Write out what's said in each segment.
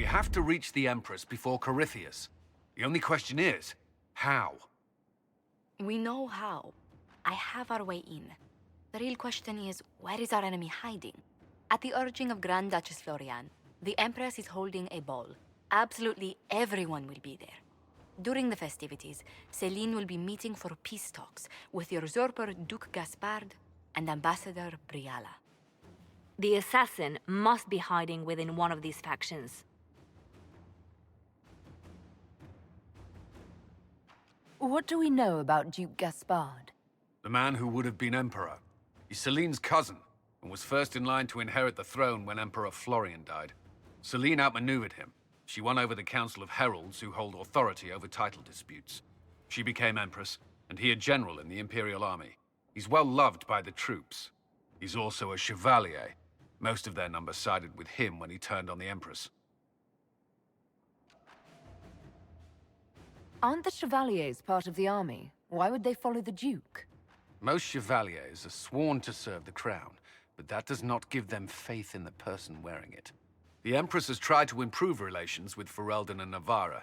We have to reach the Empress before Corypheus. The only question is, how? We know how. I have our way in. The real question is, where is our enemy hiding? At the urging of Grand Duchess Florian, the Empress is holding a ball. Absolutely everyone will be there. During the festivities, Céline will be meeting for peace talks with the usurper Duke Gaspard and Ambassador Briala. The assassin must be hiding within one of these factions. What do we know about Duke Gaspard? The man who would have been Emperor. He's Céline's cousin, and was first in line to inherit the throne when Emperor Florian died. Céline outmaneuvered him. She won over the Council of Heralds, who hold authority over title disputes. She became Empress, and he a general in the Imperial Army. He's well loved by the troops. He's also a Chevalier. Most of their number sided with him when he turned on the Empress. Aren't the Chevaliers part of the army? Why would they follow the Duke? Most Chevaliers are sworn to serve the crown, but that does not give them faith in the person wearing it. The Empress has tried to improve relations with Ferelden and Navarra.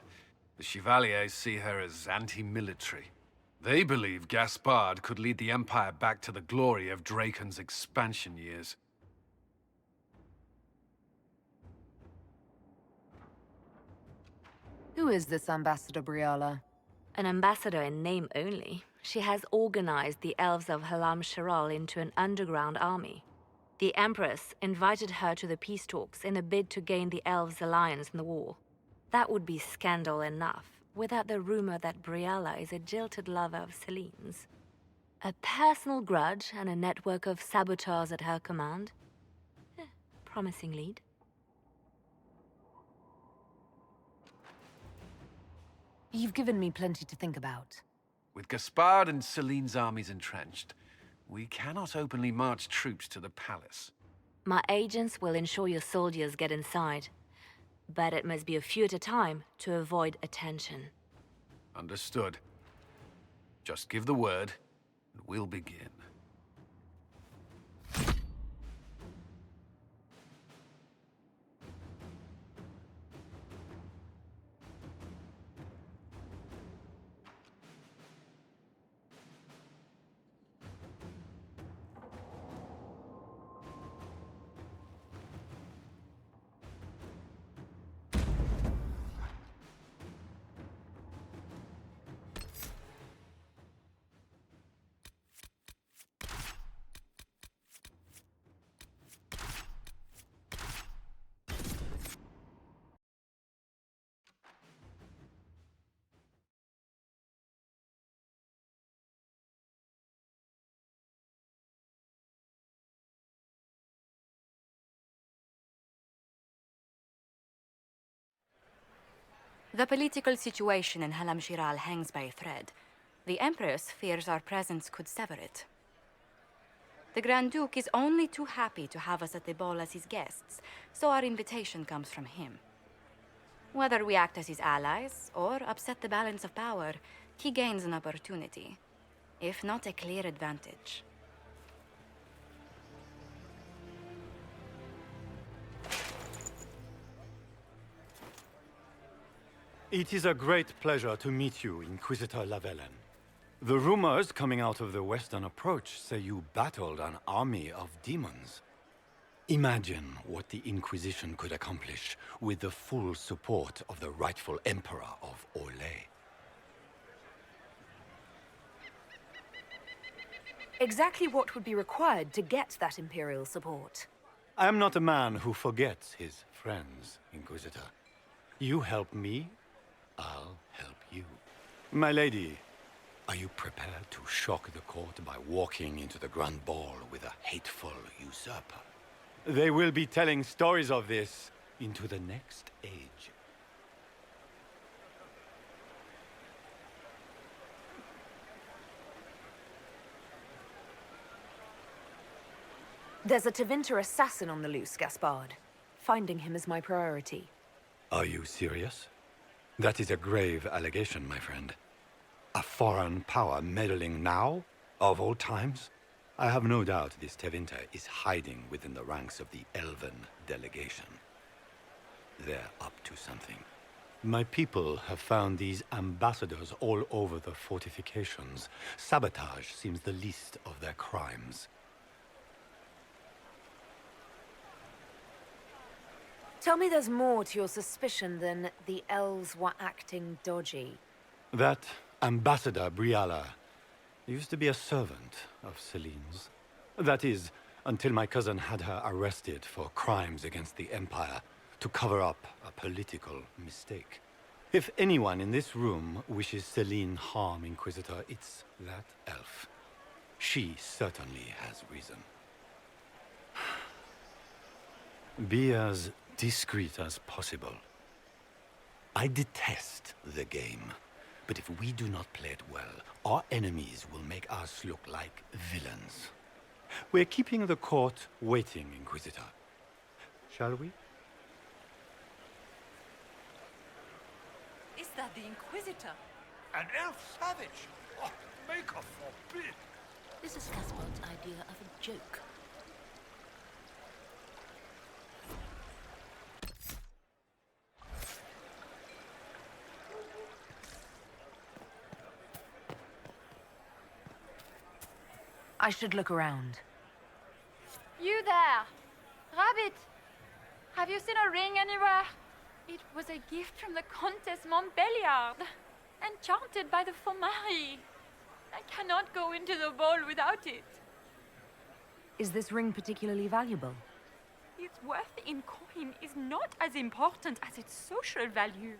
The Chevaliers see her as anti-military. They believe Gaspard could lead the Empire back to the glory of Draken's expansion years. Who is this Ambassador Briala? An ambassador in name only. She has organized the elves of Halam Shiral into an underground army. The Empress invited her to the peace talks in a bid to gain the elves' alliance in the war. That would be scandal enough, without the rumor that Briala is a jilted lover of Celine's. A personal grudge and a network of saboteurs at her command. Promising lead. You've given me plenty to think about. With Gaspard and Celine's armies entrenched, we cannot openly march troops to the palace. My agents will ensure your soldiers get inside. But it must be a few at a time to avoid attention. Understood. Just give the word, and we'll begin. The political situation in Halam Shiral hangs by a thread. The Empress fears our presence could sever it. The Grand Duke is only too happy to have us at the ball as his guests, so our invitation comes from him. Whether we act as his allies or upset the balance of power, he gains an opportunity, if not a clear advantage. It is a great pleasure to meet you, Inquisitor Lavellen. The rumors coming out of the Western Approach say you battled an army of demons. Imagine what the Inquisition could accomplish with the full support of the rightful Emperor of Ollhos. Exactly what would be required to get that Imperial support? I am not a man who forgets his friends, Inquisitor. You help me, I'll help you. My lady, are you prepared to shock the court by walking into the Grand Ball with a hateful usurper? They will be telling stories of this into the next age. There's a Tevinter assassin on the loose, Gaspard. Finding him is my priority. Are you serious? That is a grave allegation, my friend. A foreign power meddling now, of all times? I have no doubt this Tevinter is hiding within the ranks of the Elven delegation. they're up to something. My people have found these ambassadors all over the fortifications. Sabotage seems the least of their crimes. Tell me there's more to your suspicion than the elves were acting dodgy. That ambassador, Briala, used to be a servant of Celine's. That is, until my cousin had her arrested for crimes against the Empire to cover up a political mistake. If anyone in this room wishes Celine harm, Inquisitor, it's that elf. She certainly has reason. Be as discreet as possible. I detest the game, but if we do not play it well, our enemies will make us look like villains. We're keeping the court waiting, Inquisitor. Shall we? Is that the Inquisitor? An elf savage? Oh, Maker forbid! This is Gaspard's idea of a joke. I should look around. You there! Rabbit! Have you seen a ring anywhere? It was a gift from the Countess Montbelliard, enchanted by the Fomari. I cannot go into the ball without it. Is this ring particularly valuable? Its worth in coin is not as important as its social value.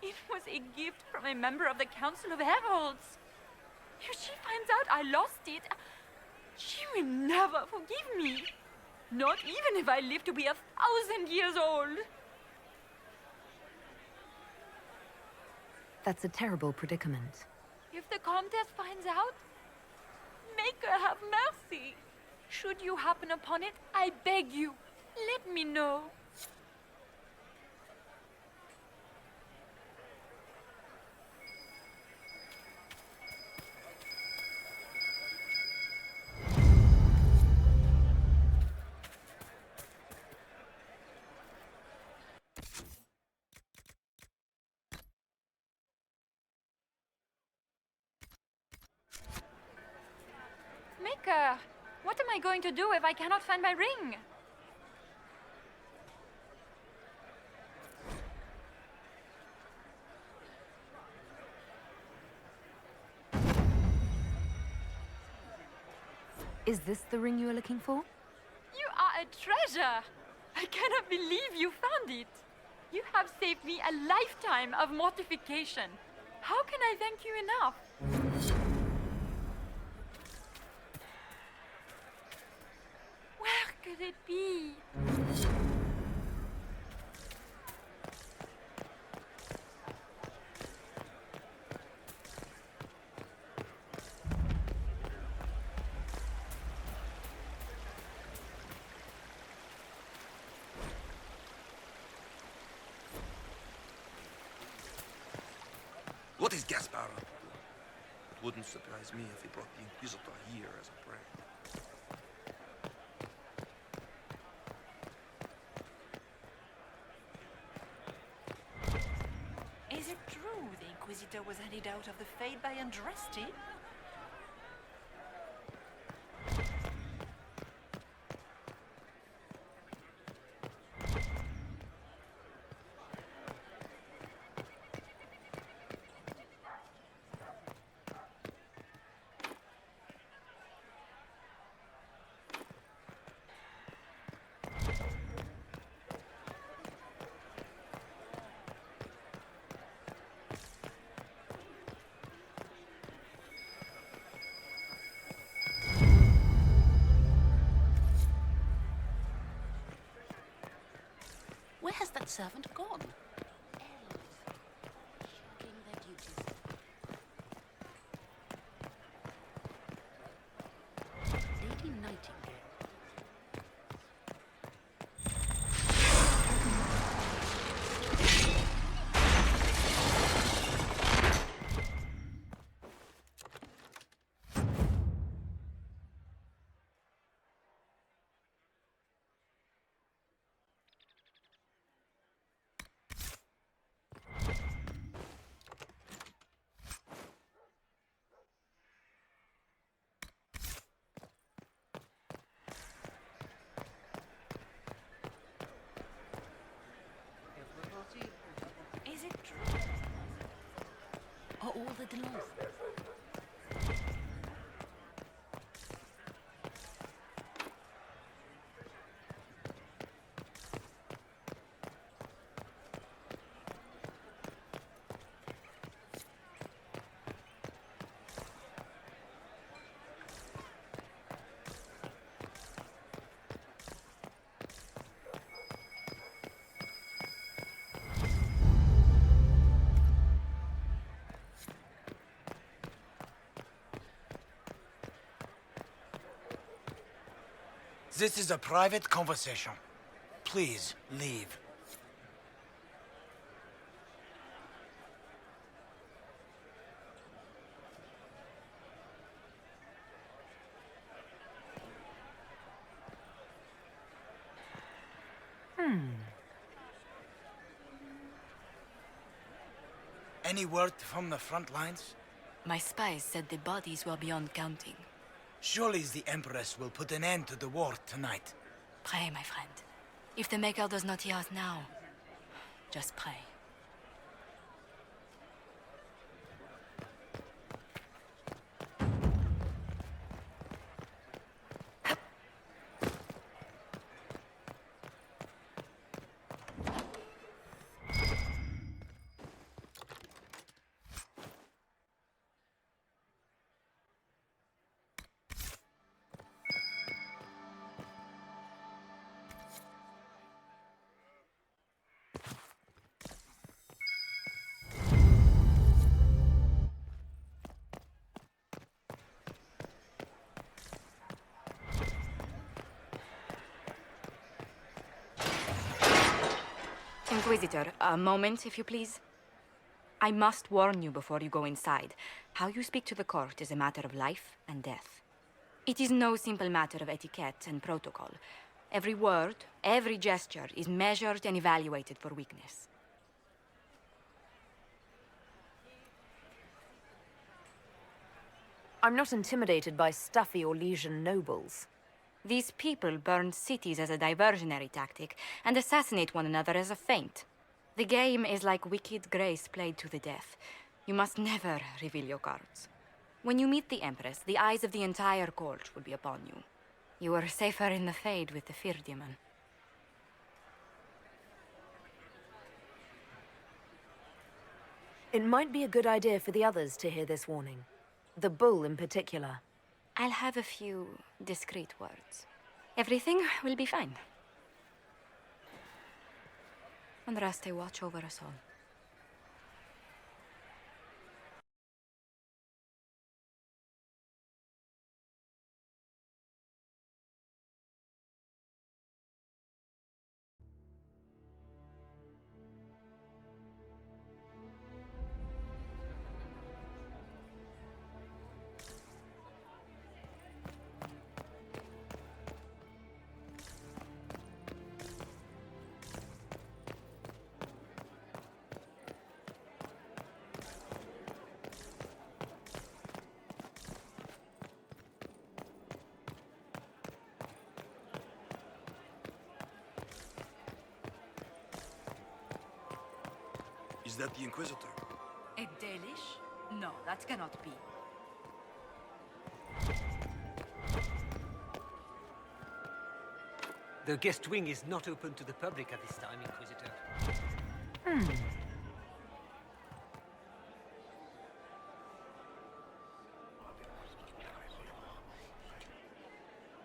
It was a gift from a member of the Council of Heralds. If she finds out I lost it, she will never forgive me. Not even if I live to be 1,000 years old. That's a terrible predicament. If the Comtesse finds out, make her have mercy. Should you happen upon it, I beg you, let me know. Maker, what am I going to do if I cannot find my ring? Is this the ring you are looking for? You are a treasure! I cannot believe you found it! You have saved me a lifetime of mortification. How can I thank you enough? Where could it be? What is Gaspard up to? It wouldn't surprise me if he brought the Inquisitor here as a prey. Is it true the Inquisitor was handed out of the Fade by Andraste? Where has that servant gone? Elves, shirking their duties. Lady Nightingale. This is a private conversation. Please, leave. Any word from the front lines? My spies said the bodies were beyond counting. Surely the Empress will put an end to the war tonight. Pray, my friend. If the Maker does not hear us now, just pray. Inquisitor, a moment, if you please. I must warn you before you go inside. How you speak to the court is a matter of life and death. It is no simple matter of etiquette and protocol. Every word, every gesture is measured and evaluated for weakness. I'm not intimidated by stuffy Orlesian nobles. These people burn cities as a diversionary tactic and assassinate one another as a feint. The game is like wicked grace played to the death. You must never reveal your cards. When you meet the Empress, the eyes of the entire court will be upon you. You are safer in the Fade with the Fear Demon. It might be a good idea for the others to hear this warning. The bull in particular. I'll have a few discreet words. Everything will be fine. And Raste, watch over us all. Is that the Inquisitor? A Dalish? No, that cannot be. The guest wing is not open to the public at this time, Inquisitor.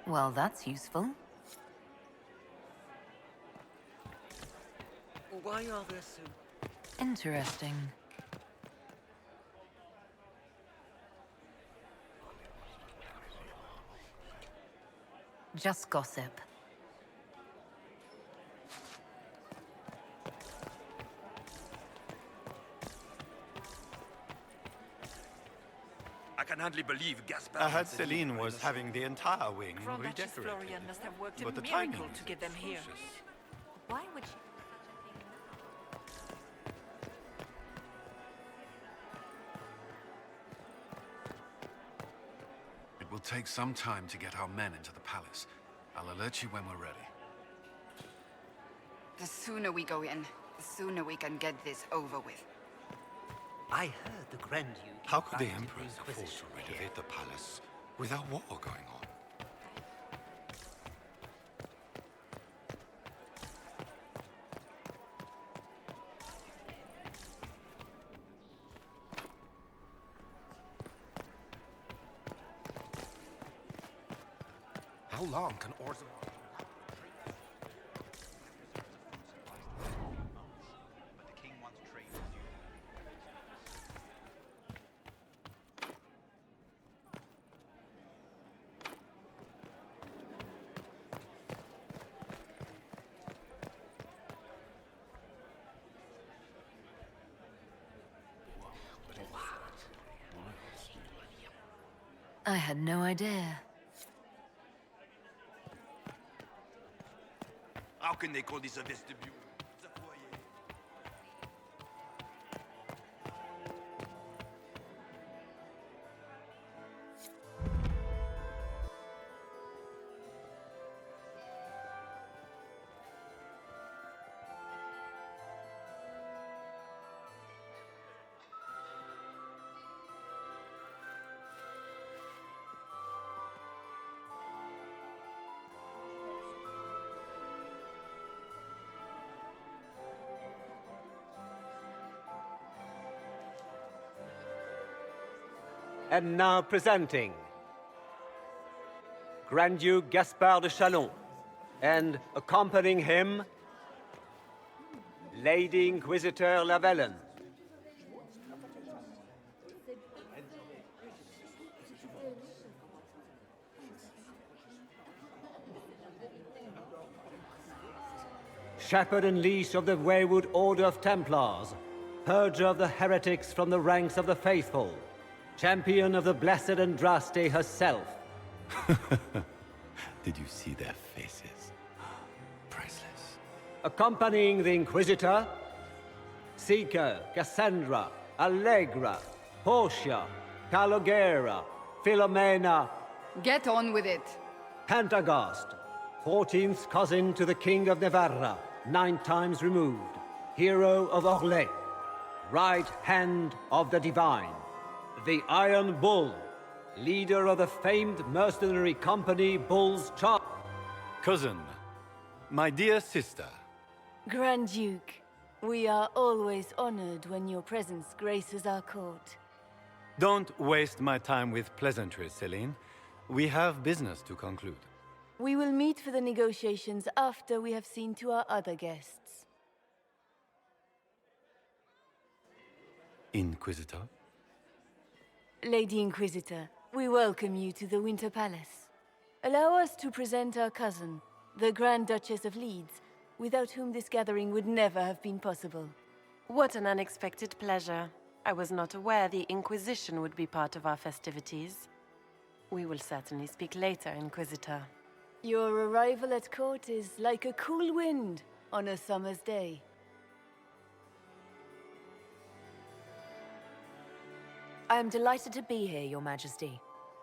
Well, that's useful. Why are there so... Interesting. Just gossip. I can hardly believe Gaspar... I heard Celine was having the entire wing redecorated. Florian must have worked But a the timing miracle to is get them here. atrocious. Why would she... It will take some time to get our men into the palace. I'll alert you when we're ready. The sooner we go in, the sooner we can get this over with. I heard the Grand Duke... How could the invited Empress afford Inquisition to here. renovate the palace without war going on? How long can Orzammar... I had no idea. How can they call this a vestibule? It's a foyer. And now presenting Grand Duke Gaspard de Chalon, and accompanying him, Lady Inquisitor Lavellen. Shepherd and leash of the wayward Order of Templars, purger of the heretics from the ranks of the faithful, champion of the Blessed Andraste herself. Did you see their faces? Priceless. Accompanying the Inquisitor, Seeker, Cassandra, Allegra, Portia, Calogera, Philomena, Get on with it. Pantagast, 14th cousin to the King of Navarra, 9 times removed, hero of Ollhos, right hand of the Divine, the Iron Bull, leader of the famed mercenary company Bull's Charge. Cousin, my dear sister. Grand Duke, we are always honored when your presence graces our court. Don't waste my time with pleasantries, Celine. We have business to conclude. We will meet for the negotiations after we have seen to our other guests. Inquisitor? Lady Inquisitor, we welcome you to the Winter Palace. Allow us to present our cousin, the Grand Duchess of Leeds, without whom this gathering would never have been possible. What an unexpected pleasure. I was not aware the Inquisition would be part of our festivities. We will certainly speak later, Inquisitor. Your arrival at court is like a cool wind on a summer's day. I am delighted to be here, Your Majesty.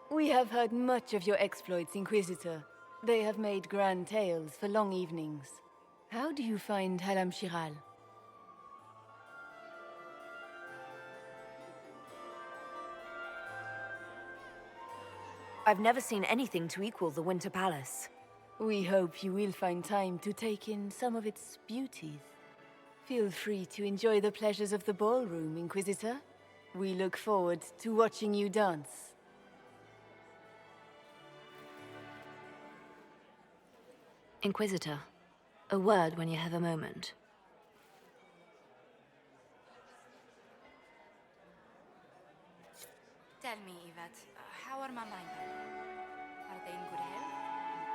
We have heard much of your exploits, Inquisitor. They have made grand tales for long evenings. How do you find Halam Shiral? I've never seen anything to equal the Winter Palace. We hope you will find time to take in some of its beauties. Feel free to enjoy the pleasures of the ballroom, Inquisitor. We look forward to watching you dance. Inquisitor, a word when you have a moment. Tell me, Yvette, how are my minders? Are they in good health?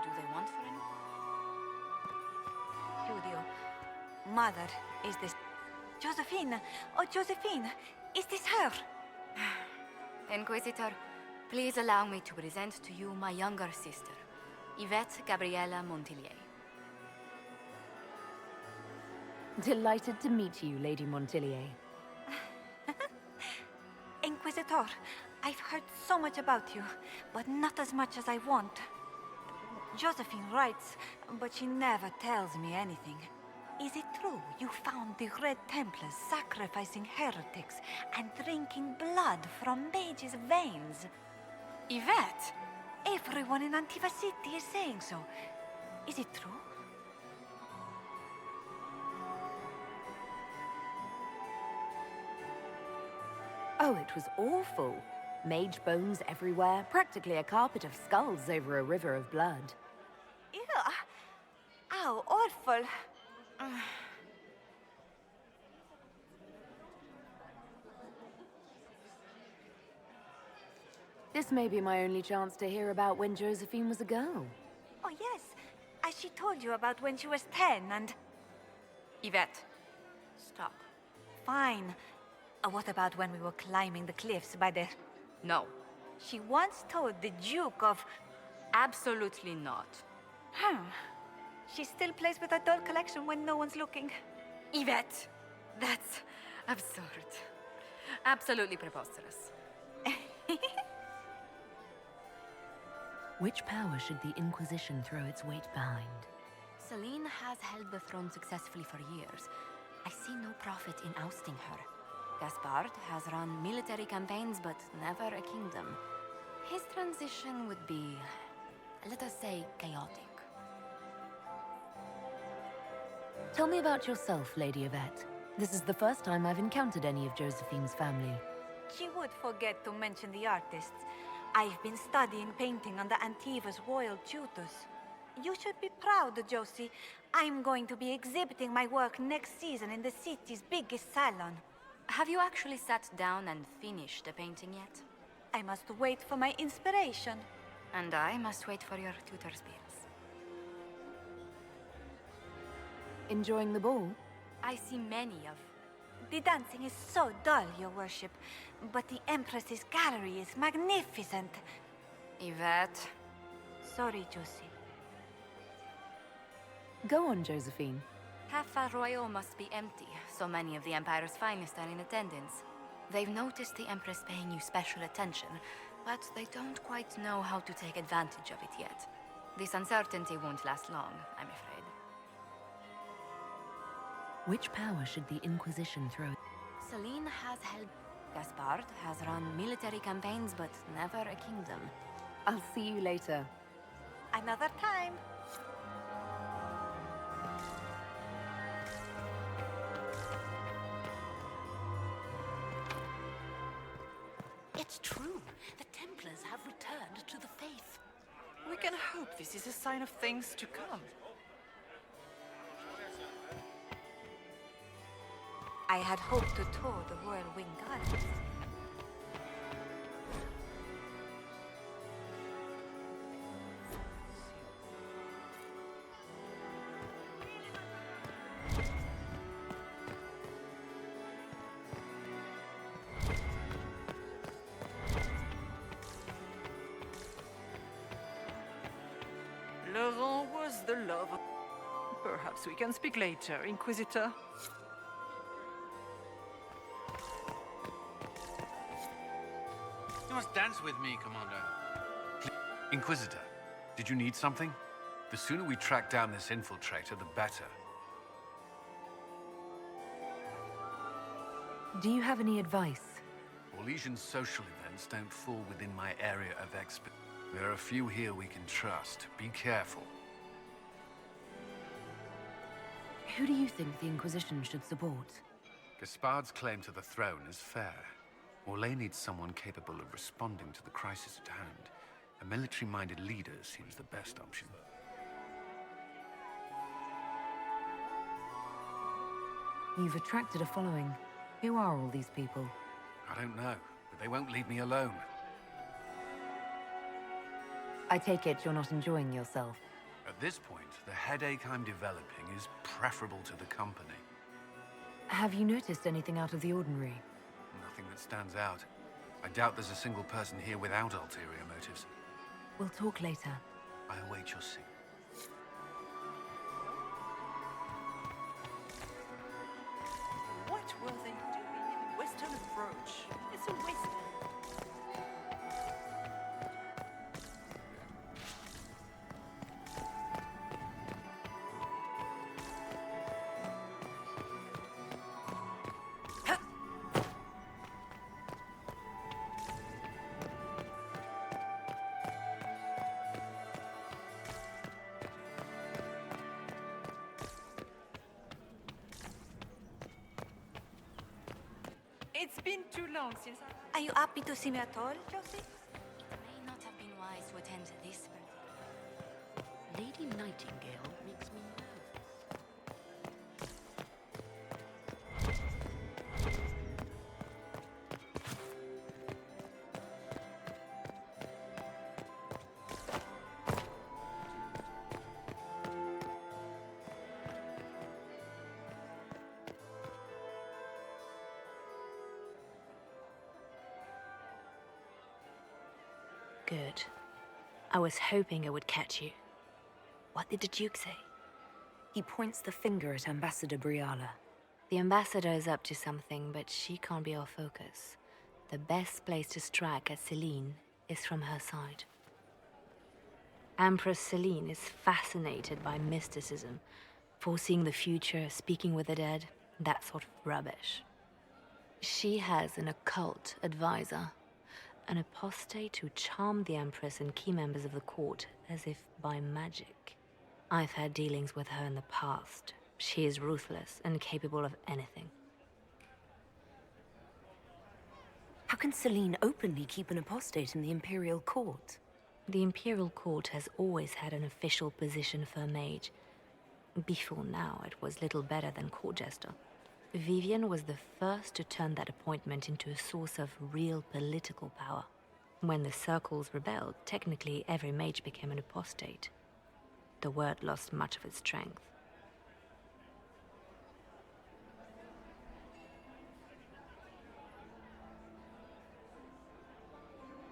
Do they want for anything? Studio. Mother, is this... Josephine! Oh, Josephine! Is this her? Inquisitor, please allow me to present to you my younger sister, Yvette Gabriella Montillier. Delighted to meet you, Lady Montillier. Inquisitor, I've heard so much about you, but not as much as I want. Josephine writes, but she never tells me anything. Is it true you found the Red Templars sacrificing heretics and drinking blood from mages' veins? Yvette! Everyone in Antiva City is saying so. Is it true? Oh, it was awful. Mage bones everywhere, practically a carpet of skulls over a river of blood. Ew! Ow, awful! This may be my only chance to hear about when Josephine was a girl. Oh, yes. As she told you about when she was 10 and... Yvette, stop. Fine. What about when we were climbing the cliffs by the... No. She once told the Duke of... Absolutely not. She still plays with her doll collection when no one's looking. Yvette, that's absurd. Absolutely preposterous. Which power should the Inquisition throw its weight behind? Celine has held the throne successfully for years. I see no profit in ousting her. Gaspard has run military campaigns, but never a kingdom. His transition would be, let us say, chaotic. Tell me about yourself, Lady Yvette. This is the first time I've encountered any of Josephine's family. She would forget to mention the artists. I've been studying painting under Antiva's royal tutors. You should be proud, Josie. I'm going to be exhibiting my work next season in the city's biggest salon. Have you actually sat down and finished the painting yet? I must wait for my inspiration. And I must wait for your tutor's bills. Enjoying the ball? I see many of... The dancing is so dull, Your Worship. But the Empress's gallery is magnificent. Yvette. Sorry, Josie. Go on, Josephine. Half Royal must be empty. So many of the Empire's finest are in attendance. They've noticed the Empress paying you special attention, but they don't quite know how to take advantage of it yet. This uncertainty won't last long, I'm afraid. Which power should the Inquisition throw? Celine has held... Gaspard has run military campaigns, but never a kingdom. I'll see you later. Another time. It's true. The Templars have returned to the faith. We can hope this is a sign of things to come. I had hoped to tour the Royal Wing Gardens. Laurent was the love of... Perhaps we can speak later, Inquisitor. You must dance with me, Commander. Inquisitor, did you need something? The sooner we track down this infiltrator, the better. Do you have any advice? Orlesian social events don't fall within my area of expertise. There are a few here we can trust. Be careful. Who do you think the Inquisition should support? Gaspard's claim to the throne is fair. Orlais needs someone capable of responding to the crisis at hand. A military-minded leader seems the best option. You've attracted a following. Who are all these people? I don't know, but they won't leave me alone. I take it you're not enjoying yourself. At this point, the headache I'm developing is preferable to the company. Have you noticed anything out of the ordinary? Nothing that stands out. I doubt there's a single person here without ulterior motives. We'll talk later. I await your signal. What were they doing in the Western approach? It's a waste. It's been too long since I... Are you happy to see me at all, Josie? It may not have been wise to attend this Lady Nightingale makes me nervous. Good. I was hoping I would catch you. What did the Duke say? He points the finger at Ambassador Briala. The ambassador is up to something, but she can't be our focus. The best place to strike at Celine is from her side. Empress Celine is fascinated by mysticism, foreseeing the future, speaking with the dead, that sort of rubbish. She has an occult advisor, an apostate who charmed the Empress and key members of the court as if by magic. I've had dealings with her in the past. She is ruthless and capable of anything. How can Celine openly keep an apostate in the Imperial Court? The Imperial Court has always had an official position for a mage. Before now, it was little better than court jester. Vivian was the first to turn that appointment into a source of real political power. When the circles rebelled, technically every mage became an apostate. The word lost much of its strength.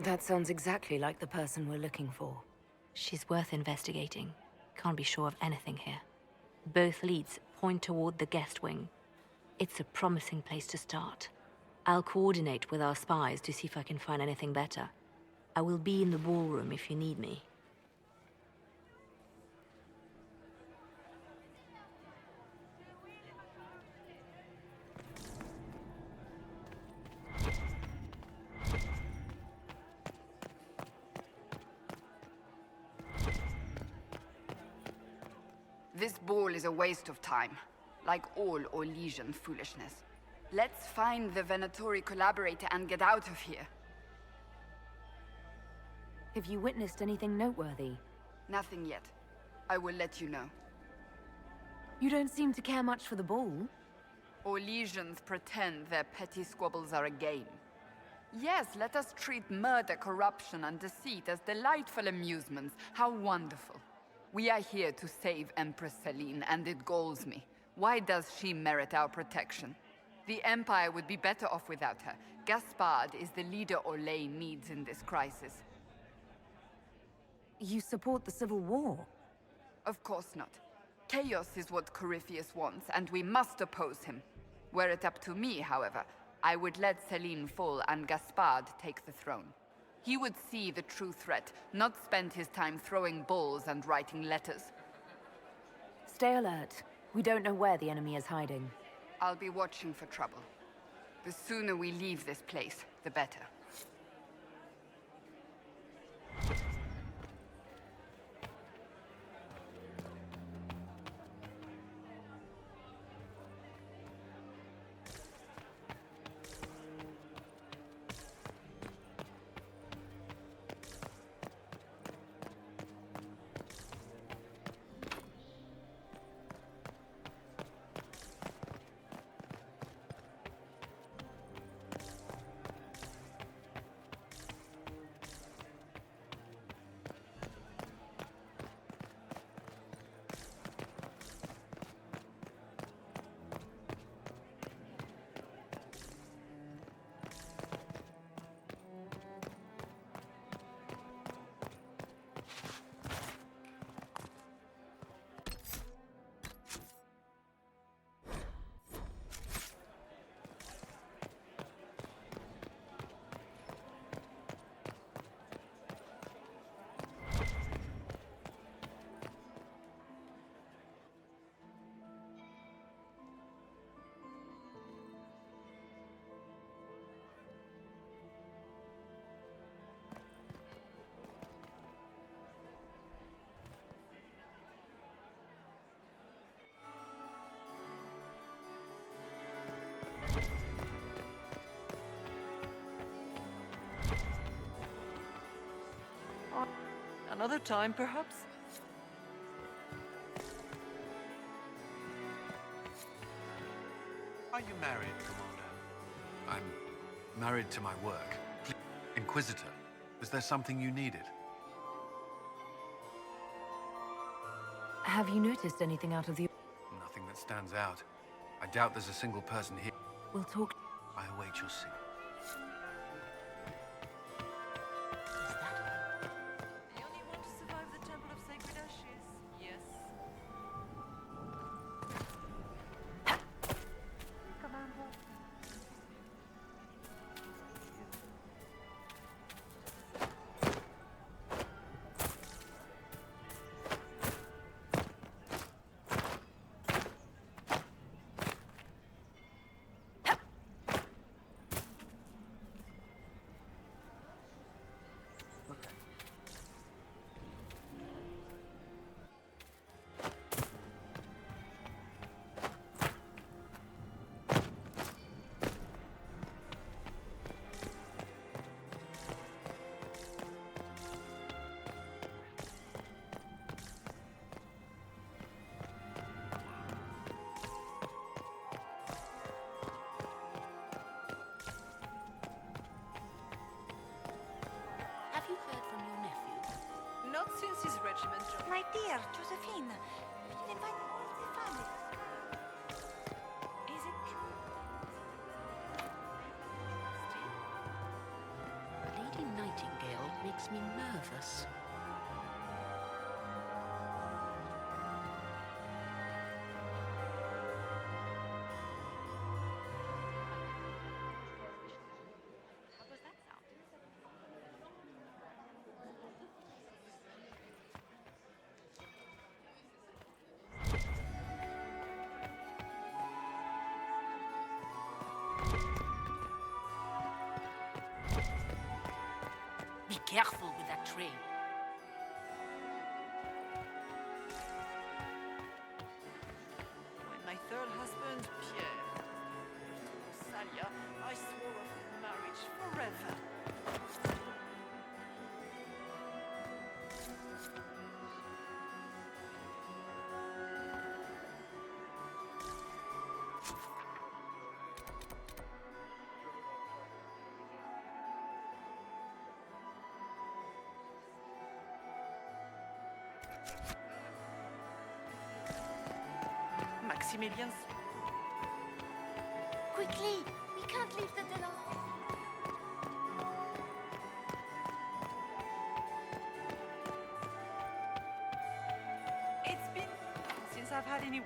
That sounds exactly like the person we're looking for. She's worth investigating. Can't be sure of anything here. Both leads point toward the guest wing. It's a promising place to start. I'll coordinate with our spies to see if I can find anything better. I will be in the ballroom if you need me. This ball is a waste of time, like all Ollhosian foolishness. Let's find the Venatori collaborator and get out of here. Have you witnessed anything noteworthy? Nothing yet. I will let you know. You don't seem to care much for the ball. Ollhosians pretend their petty squabbles are a game. Yes, let us treat murder, corruption, and deceit as delightful amusements. How wonderful. We are here to save Empress Celine, and it galls me. Why does she merit our protection? The Empire would be better off without her. Gaspard is the leader Ollhos needs in this crisis. You support the civil war? Of course not. Chaos is what Corypheus wants, and we must oppose him. Were it up to me, however, I would let Celine fall and Gaspard take the throne. He would see the true threat, not spend his time throwing balls and writing letters. Stay alert. We don't know where the enemy is hiding. I'll be watching for trouble. The sooner we leave this place, the better. Another time, perhaps? Are you married, Commander? I'm married to my work. Inquisitor, is there something you needed? Have you noticed anything out of the... Nothing that stands out. I doubt there's a single person here. We'll talk... I await your signal. My dear Josephine, we should invite all the family. Is it true? Lady Nightingale makes me nervous. Be careful with that tray. When my third husband, Pierre, Salia, I swore off marriage forever. Maximilian's. Quickly! We can't leave the dinner. It's been since I've had any.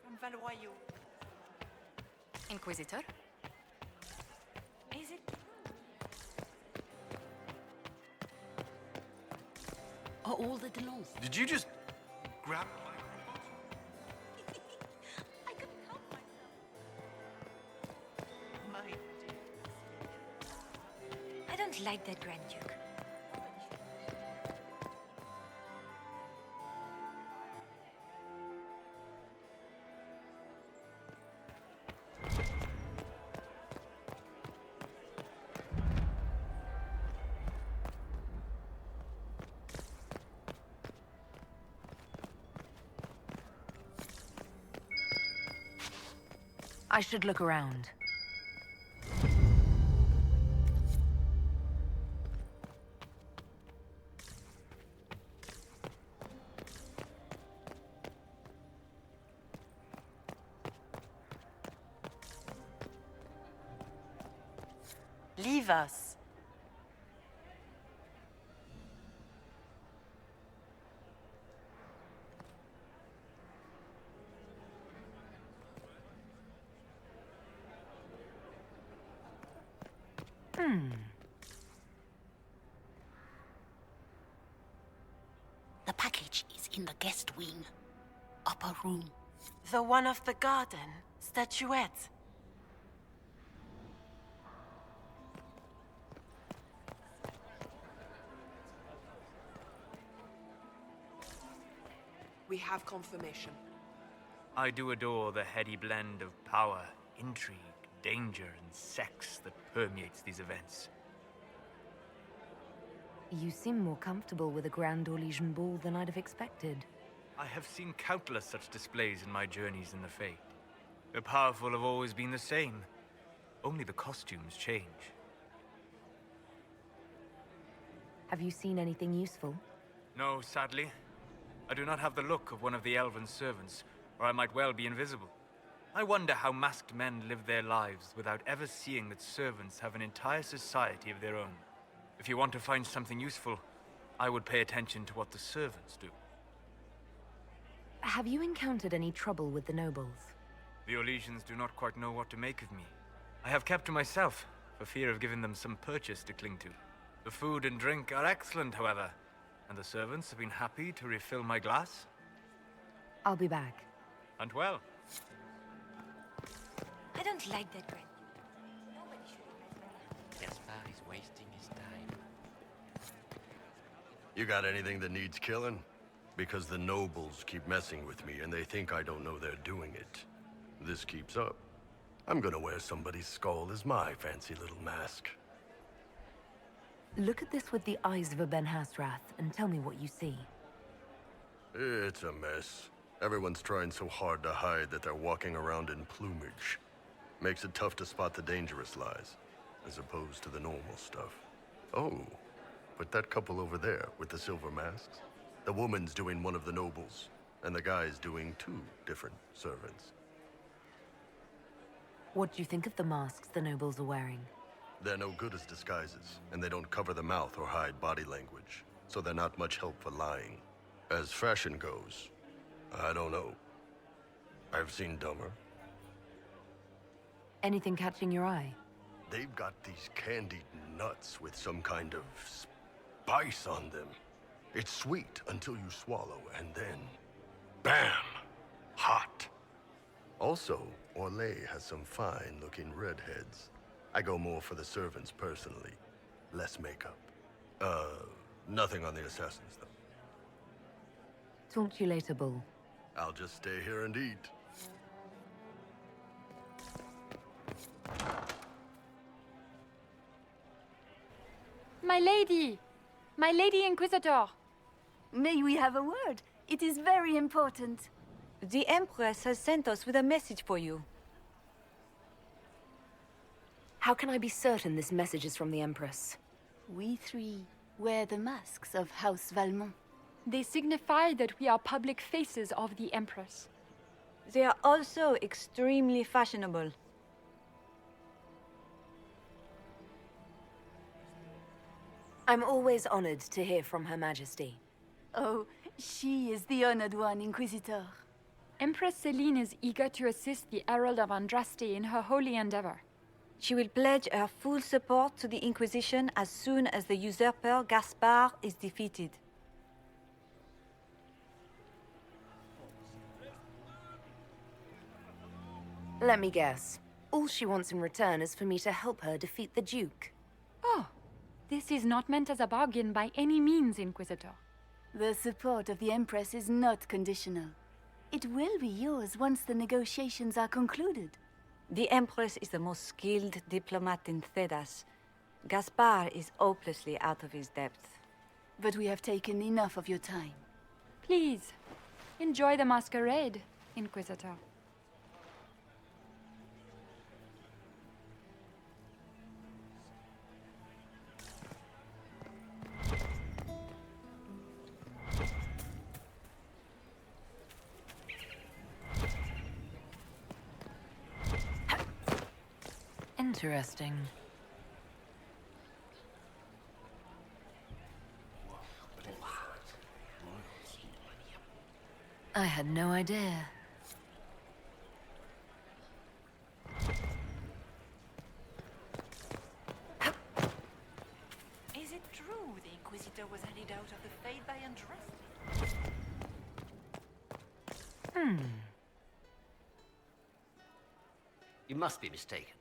From Valois. Inquisitor? Is it? Are all the Delons? Did you just grab I couldn't help myself. My I don't like that Grand Duke. I should look around. Leave us. The package is in the guest wing. Upper room. The one of the garden. Statuette. We have confirmation. I do adore the heady blend of power, intrigue, danger, and sex that permeates these events. You seem more comfortable with a Grand Orlesian ball than I'd have expected. I have seen countless such displays in my journeys in the Fade. The powerful have always been the same. Only the costumes change. Have you seen anything useful? No, sadly. I do not have the look of one of the elven servants, or I might well be invisible. I wonder how masked men live their lives without ever seeing that servants have an entire society of their own. If you want to find something useful, I would pay attention to what the servants do. Have you encountered any trouble with the nobles? The Orlesians do not quite know what to make of me. I have kept to myself, for fear of giving them some purchase to cling to. The food and drink are excellent, however, and the servants have been happy to refill my glass. I'll be back. And well. I don't like that Grand Gaspar is wasting his time. You got anything that needs killing? Because the nobles keep messing with me and they think I don't know they're doing it. This keeps up, I'm gonna wear somebody's skull as my fancy little mask. Look at this with the eyes of a Ben Hasrath and tell me what you see. It's a mess. Everyone's trying so hard to hide that they're walking around in plumage. Makes it tough to spot the dangerous lies, as opposed to the normal stuff. Oh, but that couple over there with the silver masks? The woman's doing one of the nobles, and the guy's doing 2 different servants. What do you think of the masks the nobles are wearing? They're no good as disguises, and they don't cover the mouth or hide body language, so they're not much help for lying. As fashion goes, I don't know. I've seen dumber. Anything catching your eye? They've got these candied nuts with some kind of spice on them. It's sweet until you swallow, and then... bam! Hot! Also, Ollhos has some fine-looking redheads. I go more for the servants personally. Less makeup. Nothing on the assassins, though. Talk to you later, Bull. I'll just stay here and eat. My lady! My lady Inquisitor! May we have a word? It is very important. The Empress has sent us with a message for you. How can I be certain this message is from the Empress? We 3 wear the masks of House Valmont. They signify that we are public faces of the Empress. They are also extremely fashionable. I'm always honored to hear from Her Majesty. Oh, she is the honored one, Inquisitor. Empress Celine is eager to assist the Herald of Andraste in her holy endeavor. She will pledge her full support to the Inquisition as soon as the usurper Gaspard is defeated. Let me guess. All she wants in return is for me to help her defeat the Duke. Oh, this is not meant as a bargain by any means, Inquisitor. The support of the Empress is not conditional. It will be yours once the negotiations are concluded. The Empress is the most skilled diplomat in Thedas. Gaspard is hopelessly out of his depth. But we have taken enough of your time. Please, enjoy the masquerade, Inquisitor. Interesting. I had no idea. Is it true the Inquisitor was handed out of the Fate by Andraste? You must be mistaken.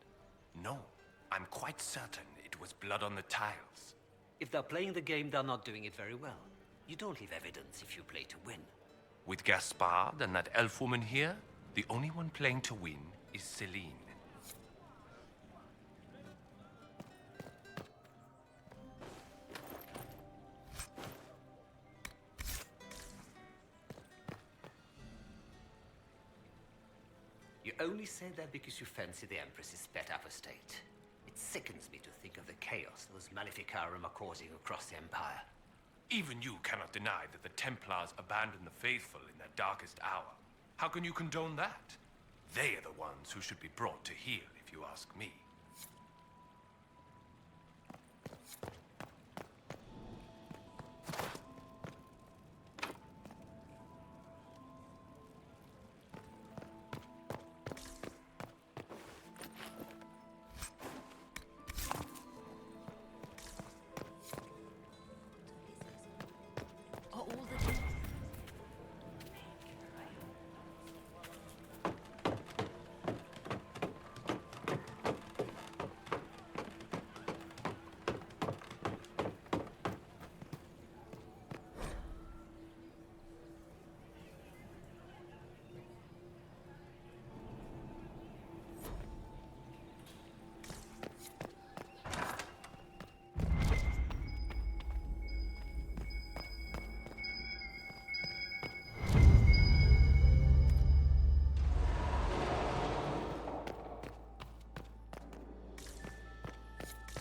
No, I'm quite certain it was blood on the tiles. If they're playing the game, they're not doing it very well. You don't leave evidence if you play to win. With Gaspard and that elf woman here, the only one playing to win is Celine. You only say that because you fancy the Empress's pet apostate. It sickens me to think of the chaos those Maleficarum are causing across the Empire. Even you cannot deny that the Templars abandoned the faithful in their darkest hour. How can you condone that? They are the ones who should be brought to heel, if you ask me.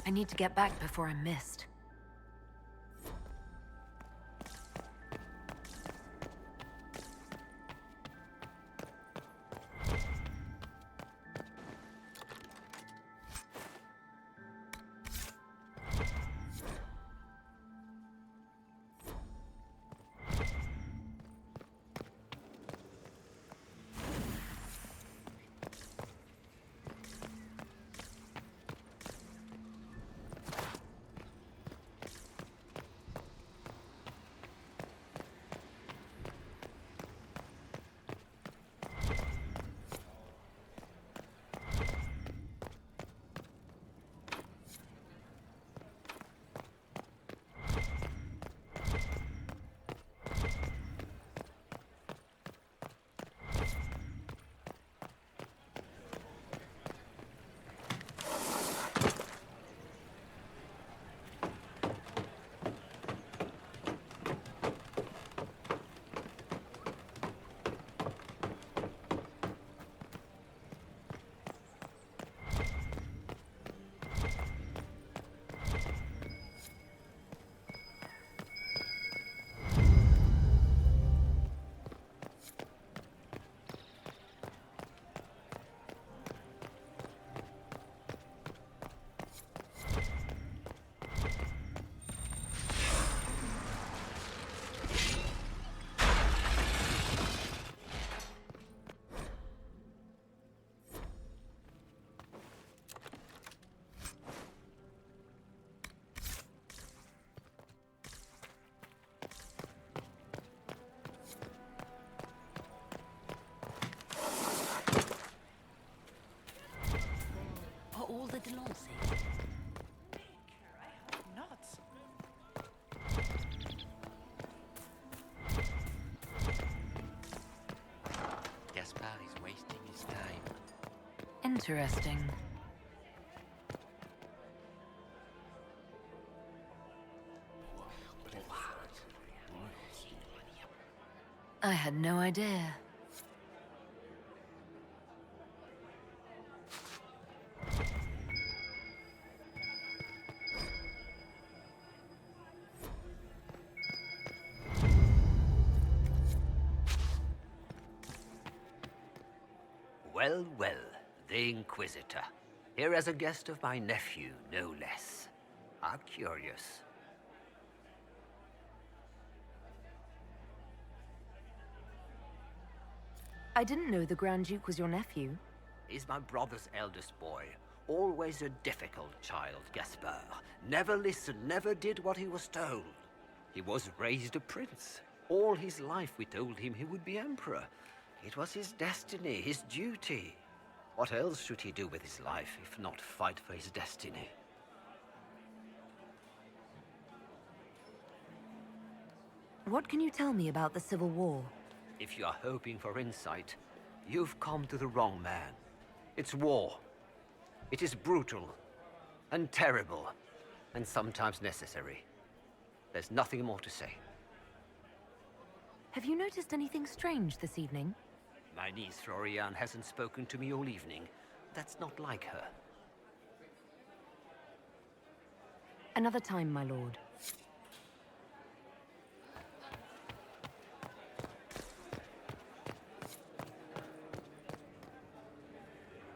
I need to get back before I'm missed. All the Delancey. Not. Gaspard is wasting his time. Interesting. I had no idea. Well, well, the Inquisitor. Here as a guest of my nephew, no less. How curious. I didn't know the Grand Duke was your nephew. He's my brother's eldest boy. Always a difficult child, Gaspard. Never listened, never did what he was told. He was raised a prince. All his life we told him he would be emperor. It was his destiny, his duty. What else should he do with his life, if not fight for his destiny? What can you tell me about the Civil War? If you are hoping for insight, you've come to the wrong man. It's war. It is brutal, and terrible, and sometimes necessary. There's nothing more to say. Have you noticed anything strange this evening? My niece Florian hasn't spoken to me all evening. That's not like her. Another time, my lord.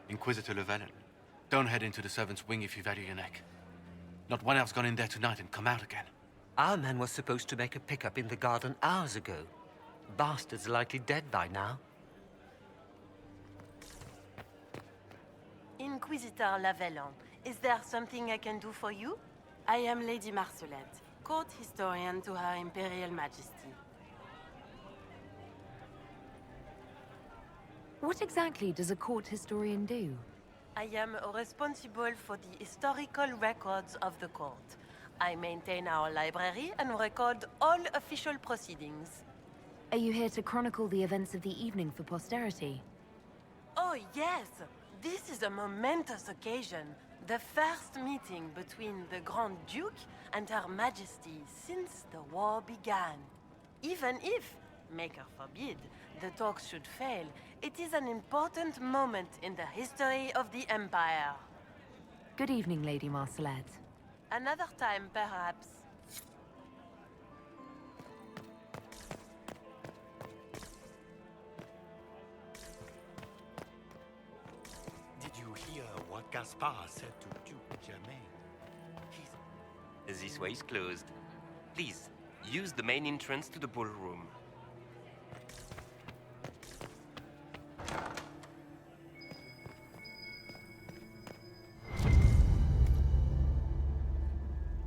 Inquisitor Llewellyn, don't head into the servants' wing if you value your neck. Not one elf's gone in there tonight and come out again. Our man was supposed to make a pickup in the garden hours ago. Bastard's likely dead by now. Inquisitor Llewellyn, is there something I can do for you? I am Lady Marcelette, court historian to Her Imperial Majesty. What exactly does a court historian do? I am responsible for the historical records of the court. I maintain our library and record all official proceedings. Are you here to chronicle the events of the evening for posterity? Oh, yes! This is a momentous occasion. The first meeting between the Grand Duke and Her Majesty since the war began. Even if, Maker forbid, the talks should fail, it is an important moment in the history of the Empire. Good evening, Lady Marcelette. Another time, perhaps. Did you hear what Gaspard said to Duke Germain? This way is closed. Please, use the main entrance to the ballroom.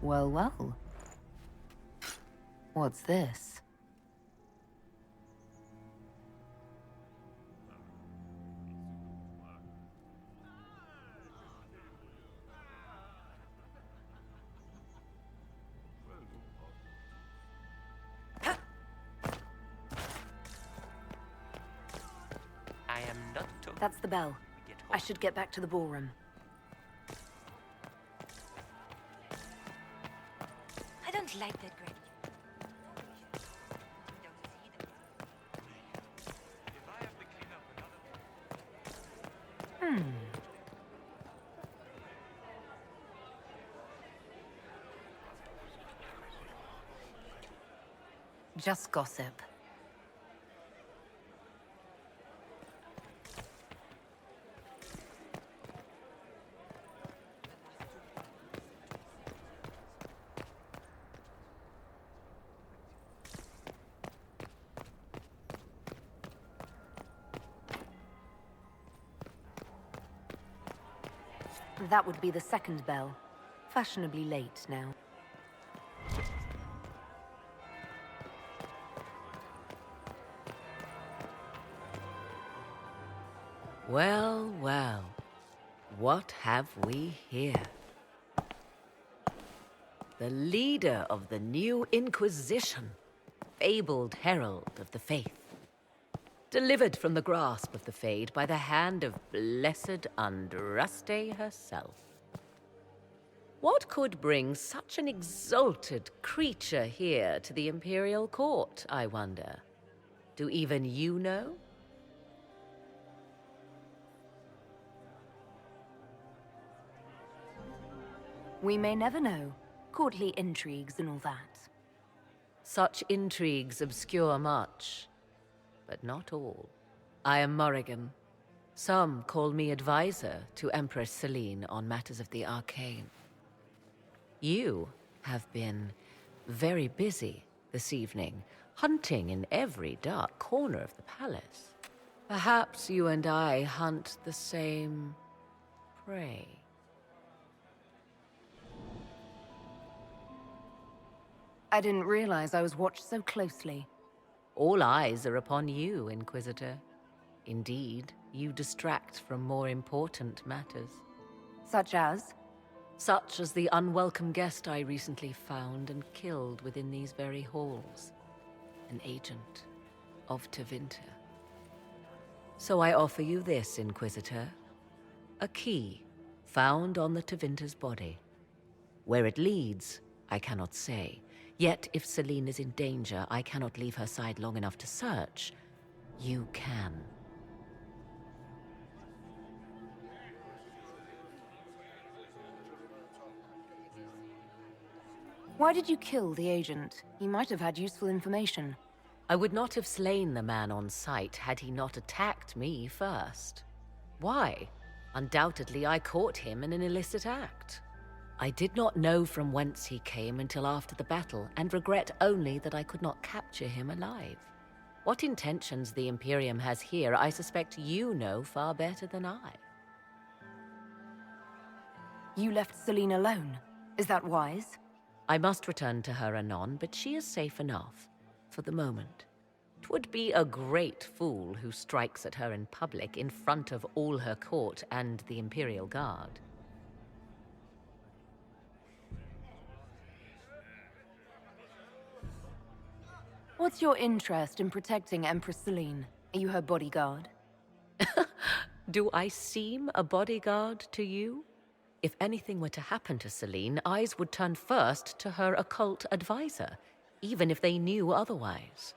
Well, well. What's this? I am not told. That's the bell. I should get back to the ballroom. I don't like that great. Just gossip. That would be the second bell. Fashionably late now. Well, well. What have we here? The leader of the new Inquisition, fabled herald of the faith. Delivered from the grasp of the Fade by the hand of blessed Andraste herself. What could bring such an exalted creature here to the Imperial Court, I wonder? Do even you know? We may never know. Courtly intrigues and all that. Such intrigues obscure much, but not all. I am Morrigan. Some call me advisor to Empress Celine on matters of the arcane. You have been very busy this evening, hunting in every dark corner of the palace. Perhaps you and I hunt the same prey. I didn't realize I was watched so closely. All eyes are upon you, Inquisitor. Indeed, you distract from more important matters. Such as? Such as the unwelcome guest I recently found and killed within these very halls. An agent of Tevinter. So I offer you this, Inquisitor. A key found on the Tevinter's body. Where it leads, I cannot say. Yet, if Celine is in danger, I cannot leave her side long enough to search. You can. Why did you kill the agent? He might have had useful information. I would not have slain the man on sight had he not attacked me first. Why? Undoubtedly, I caught him in an illicit act. I did not know from whence he came until after the battle, and regret only that I could not capture him alive. What intentions the Imperium has here, I suspect you know far better than I. You left Celine alone. Is that wise? I must return to her anon, but she is safe enough, for the moment. 'Twould be a great fool who strikes at her in public in front of all her court and the Imperial Guard. What's your interest in protecting Empress Celine? Are you her bodyguard? Do I seem a bodyguard to you? If anything were to happen to Celine, eyes would turn first to her occult advisor, even if they knew otherwise.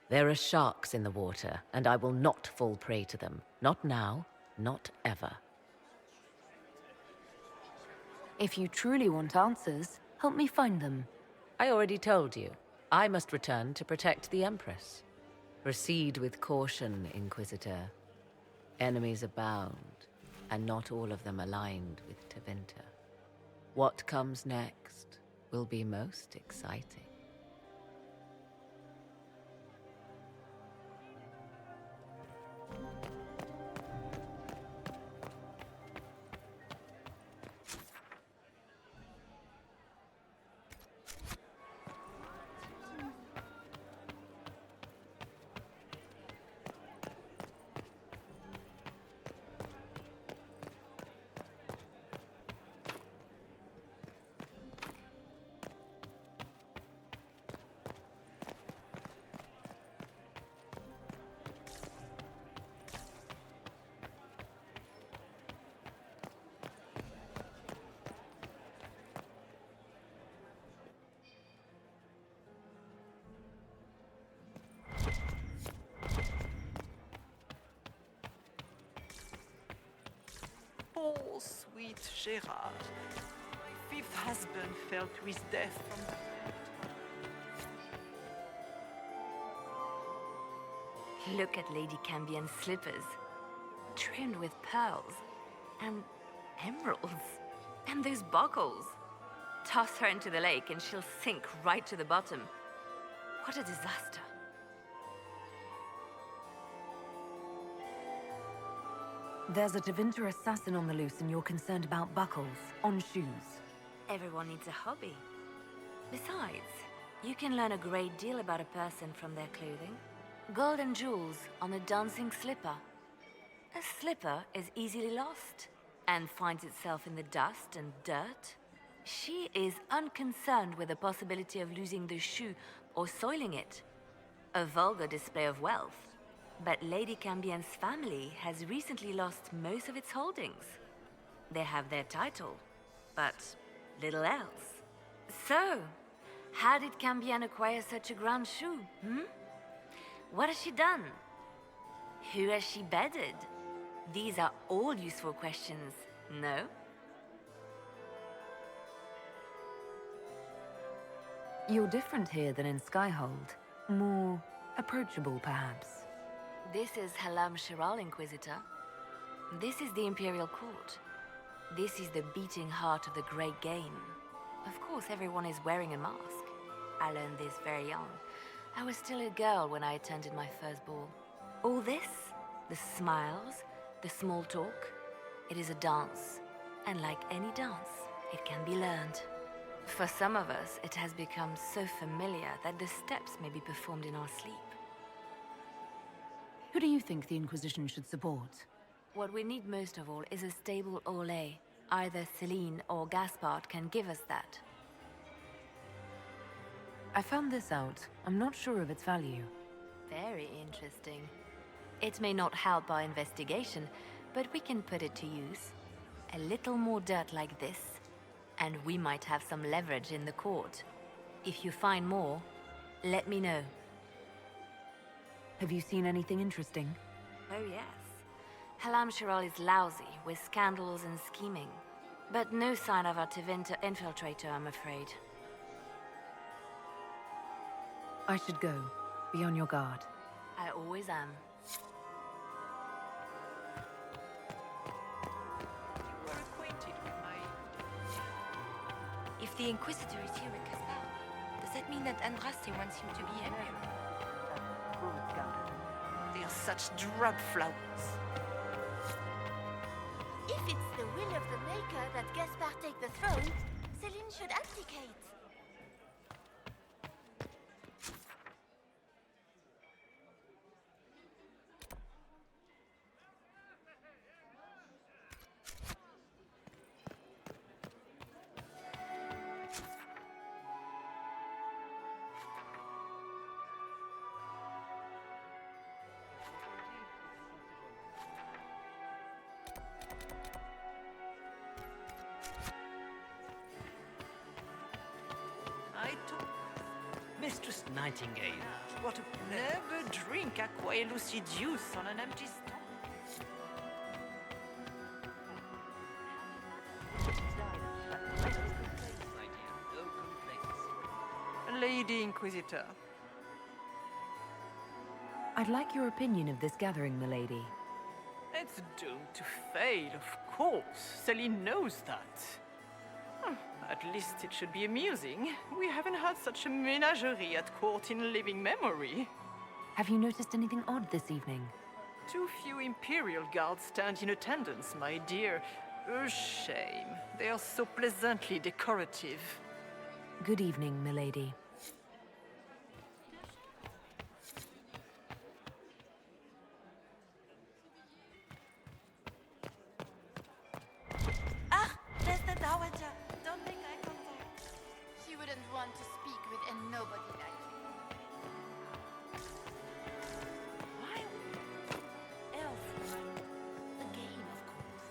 There are sharks in the water, and I will not fall prey to them. Not now, not ever. If you truly want answers, help me find them. I already told you. I must return to protect the Empress. Proceed with caution, Inquisitor. Enemies abound, and not all of them aligned with Tevinter. What comes next will be most exciting. Oh, sweet Gerard. My fifth husband fell to his death from the Look at Lady Cambian's slippers, trimmed with pearls and emeralds. And those buckles. Toss her into the lake and she'll sink right to the bottom. What a disaster. There's a Tevinter assassin on the loose and you're concerned about buckles on shoes. Everyone needs a hobby. Besides, you can learn a great deal about a person from their clothing. Gold and jewels on a dancing slipper. A slipper is easily lost and finds itself in the dust and dirt. She is unconcerned with the possibility of losing the shoe or soiling it. A vulgar display of wealth. But Lady Cambian's family has recently lost most of its holdings. They have their title, but little else. So, how did Cambian acquire such a grand shoe, What has she done? Who has she bedded? These are all useful questions, no? You're different here than in Skyhold. More approachable, perhaps. This is Halam Shiral, Inquisitor. This is the Imperial Court. This is the beating heart of the Great Game. Of course, everyone is wearing a mask. I learned this very young. I was still a girl when I attended my first ball. All this, the smiles, the small talk, it is a dance. And like any dance, it can be learned. For some of us, it has become so familiar that the steps may be performed in our sleep. Who do you think the Inquisition should support? What we need most of all is a stable Ollhos. Either Celine or Gaspard can give us that. I found this out. I'm not sure of its value. Very interesting. It may not help our investigation, but we can put it to use. A little more dirt like this, and we might have some leverage in the court. If you find more, let me know. Have you seen anything interesting? Oh yes. Halam Shiral is lousy, with scandals and scheming. But no sign of a Tevinter infiltrator, I'm afraid. I should go. Be on your guard. I always am. You were acquainted with my... If the Inquisitor is here at Gaspard, does that mean that Andraste wants him to be Emperor? They're such drab flowers. If it's the will of the Maker that Gaspard take the throne, Celine should abdicate. Mistress Nightingale. What a never drink aqua lucidius on an empty stomach. Lady Inquisitor. I'd like your opinion of this gathering, milady. It's doomed to fail, of course. Celine knows that. At least it should be amusing. We haven't had such a menagerie at court in living memory. Have you noticed anything odd this evening? Too few Imperial guards stand in attendance, my dear. A shame. They are so pleasantly decorative. Good evening, milady. There's the Dowager. Don't make eye contact. She wouldn't want to speak with a nobody like you. Why? Elf. The game, of course.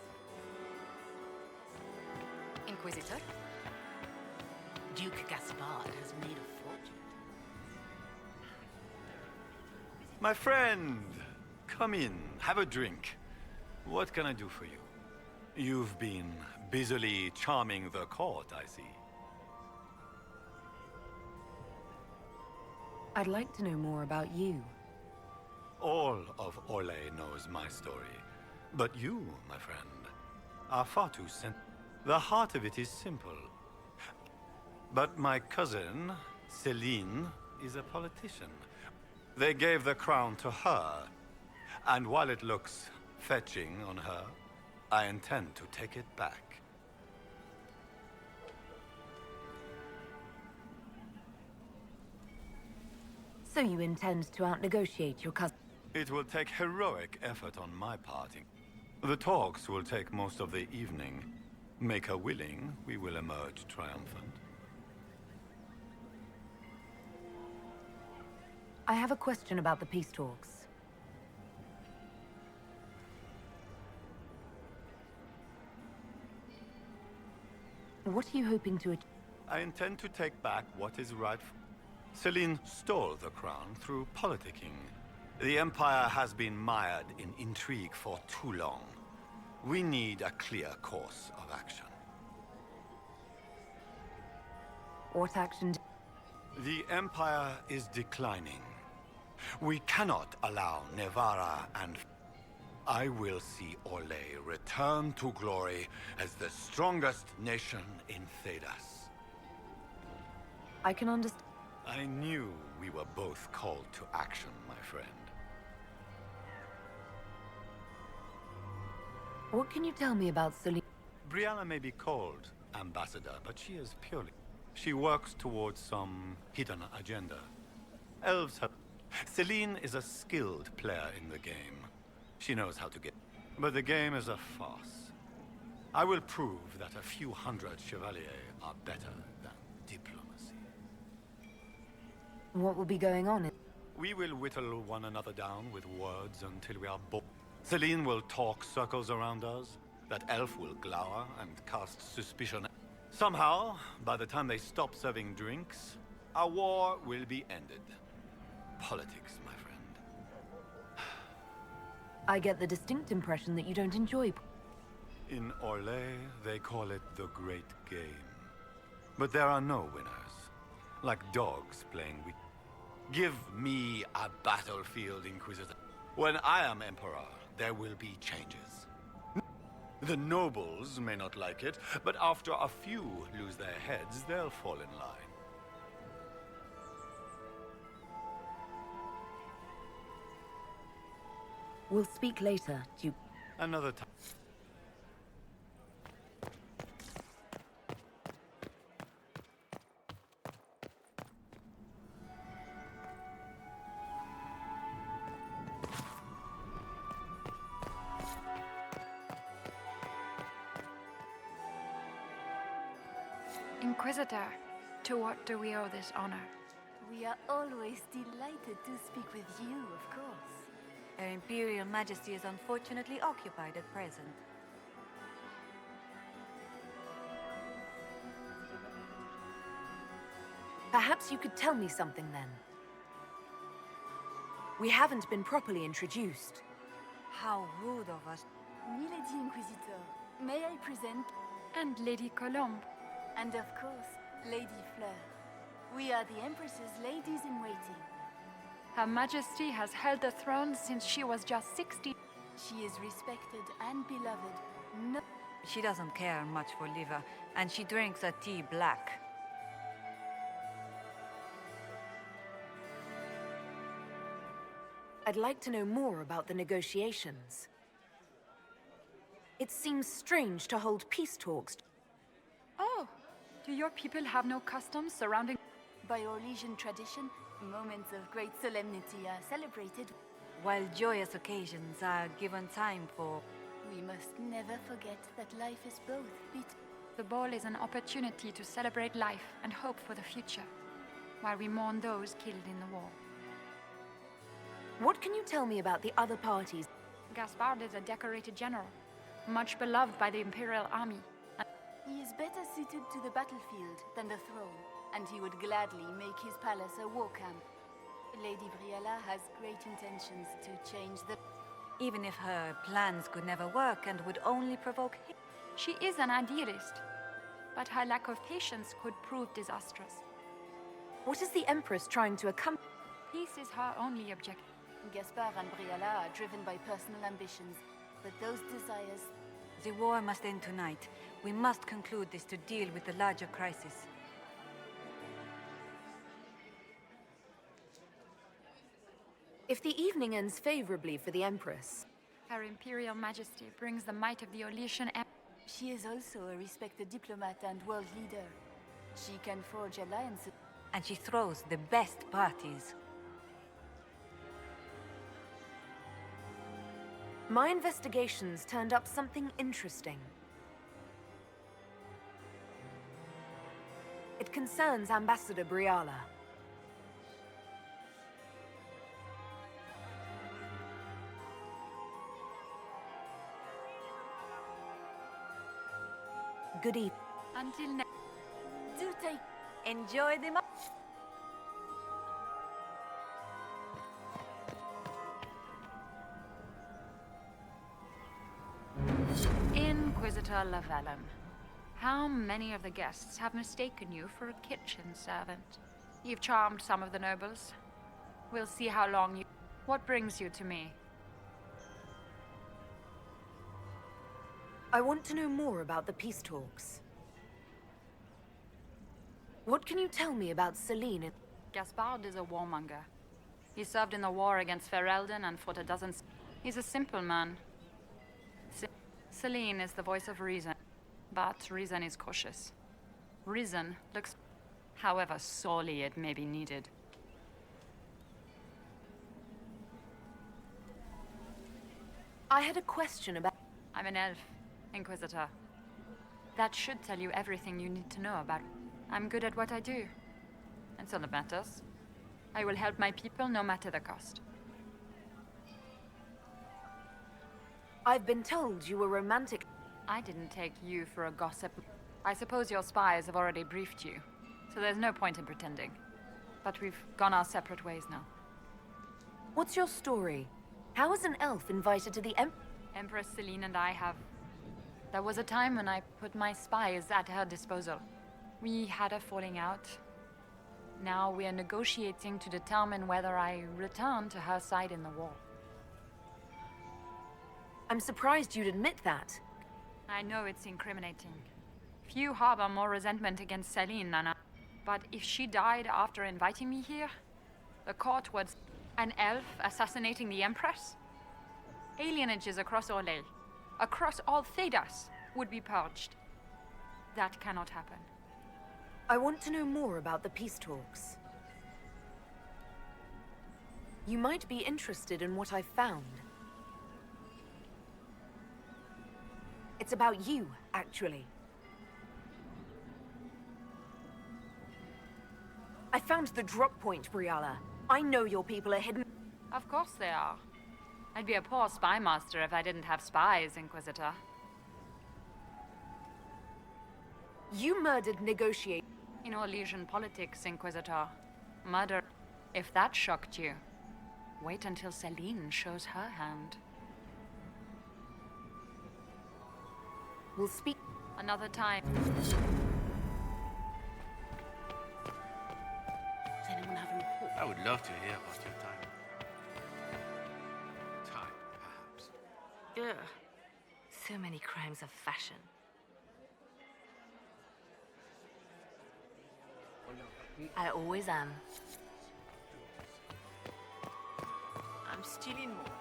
Inquisitor? Duke Gaspard has made a fortune. My friend, come in, have a drink. What can I do for you? You've been busily charming the court, I see. I'd like to know more about you. All of Ollhos knows my story. But you, my friend, are far too The heart of it is simple. But my cousin, Celine, is a politician. They gave the crown to her. And while it looks fetching on her, I intend to take it back. So you intend to out-negotiate your cousin? It will take heroic effort on my part. The talks will take most of the evening. Make her willing, we will emerge triumphant. I have a question about the peace talks. What are you hoping to achieve? I intend to take back what is rightful. Celine stole the crown through politicking. The Empire has been mired in intrigue for too long. We need a clear course of action. What action? The Empire is declining. We cannot allow Nevarra and... I will see Ollhos return to glory as the strongest nation in Thedas. I can understand. I knew we were both called to action, my friend. What can you tell me about Celine? Brianna may be called ambassador, but she is purely... She works towards some hidden agenda. Elves have... Celine is a skilled player in the game. She knows how to get... But the game is a farce. I will prove that a few hundred chevaliers are better than diplomacy. What will be going on? We will whittle one another down with words until we are bored. Celine will talk circles around us. That elf will glower and cast suspicion. Somehow, by the time they stop serving drinks, our war will be ended. Politics, my friend. I get the distinct impression that you don't enjoy... In Ollhos, they call it the Great Game. But there are no winners. Like dogs playing with... Give me a battlefield, Inquisitor. When I am Emperor, there will be changes. The nobles may not like it, but after a few lose their heads, they'll fall in line. We'll speak later, Duke. Another time. Inquisitor, to what do we owe this honor? We are always delighted to speak with you, of course. Her Imperial Majesty is unfortunately occupied at present. Perhaps you could tell me something then. We haven't been properly introduced. How rude of us. Milady Inquisitor, may I present? And Lady Colombe. And of course, Lady Fleur. We are the Empress's ladies-in-waiting. Her Majesty has held the throne since she was just 60. She is respected and beloved. No. She doesn't care much for liver, and she drinks her tea black. I'd like to know more about the negotiations. It seems strange to hold peace talks. Oh, do your people have no customs surrounding... By Orlesian tradition, moments of great solemnity are celebrated. While joyous occasions are given time for... We must never forget that life is both bitter. The ball is an opportunity to celebrate life and hope for the future, while we mourn those killed in the war. What can you tell me about the other parties? Gaspard is a decorated general, much beloved by the Imperial Army. He is better suited to the battlefield than the throne, and he would gladly make his palace a war camp. Lady Briella has great intentions to change the... Even if her plans could never work and would only provoke hate. She is an idealist, but her lack of patience could prove disastrous. What is the Empress trying to accomplish? Peace is her only objective. Gaspard and Briella are driven by personal ambitions, but those desires... The war must end tonight. We must conclude this to deal with the larger crisis. If the evening ends favorably for the Empress... Her Imperial Majesty brings the might of the Ollhosian Empire. She is also a respected diplomat and world leader. She can forge alliances. And she throws the best parties. My investigations turned up something interesting. It concerns Ambassador Briella. Good evening. Until next. Do take... Enjoy the... Inquisitor Llewellyn, how many of the guests have mistaken you for a kitchen servant? You've charmed some of the nobles. We'll see how long you... What brings you to me? I want to know more about the peace talks. What can you tell me about Celine? Gaspard is a warmonger. He served in the war against Ferelden and fought a dozen... He's a simple man. Celine is the voice of reason, but reason is cautious. Reason looks... however sorely it may be needed. I had a question about... I'm an elf, Inquisitor. That should tell you everything you need to know about... I'm good at what I do. That's all that matters. I will help my people no matter the cost. I've been told you were romantic. I didn't take you for a gossip. I suppose your spies have already briefed you, so there's no point in pretending. But we've gone our separate ways now. What's your story? How was an elf invited to the Empress Celine and I have... There was a time when I put my spies at her disposal. We had a falling out. Now we are negotiating to determine whether I return to her side in the war. I'm surprised you'd admit that. I know it's incriminating. Few harbor more resentment against Celine than I. But if she died after inviting me here, the court would... An elf assassinating the Empress? Alienages across Ollhos, across all Thedas, would be purged. That cannot happen. I want to know more about the peace talks. You might be interested in what I've found. It's about you, actually. I found the drop point, Briella. I know your people are hidden. Of course they are. I'd be a poor spy master if I didn't have spies, Inquisitor. You murdered negotiate. In Ollhosian politics, Inquisitor, murder... If that shocked you, wait until Celine shows her hand. We'll speak... Another time. I would love to hear about your time. Time, perhaps. Ugh. So many crimes of fashion. I always am. I'm still in mourning.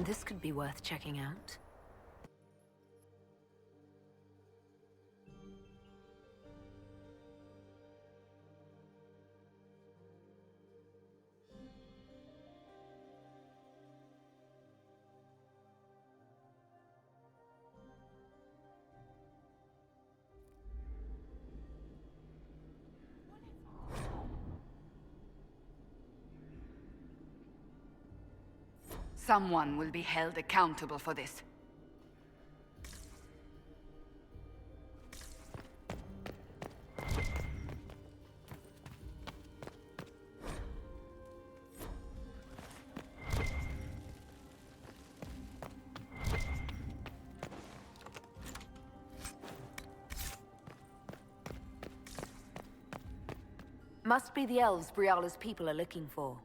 This could be worth checking out. Someone will be held accountable for this. Must be the elves Briala's people are looking for.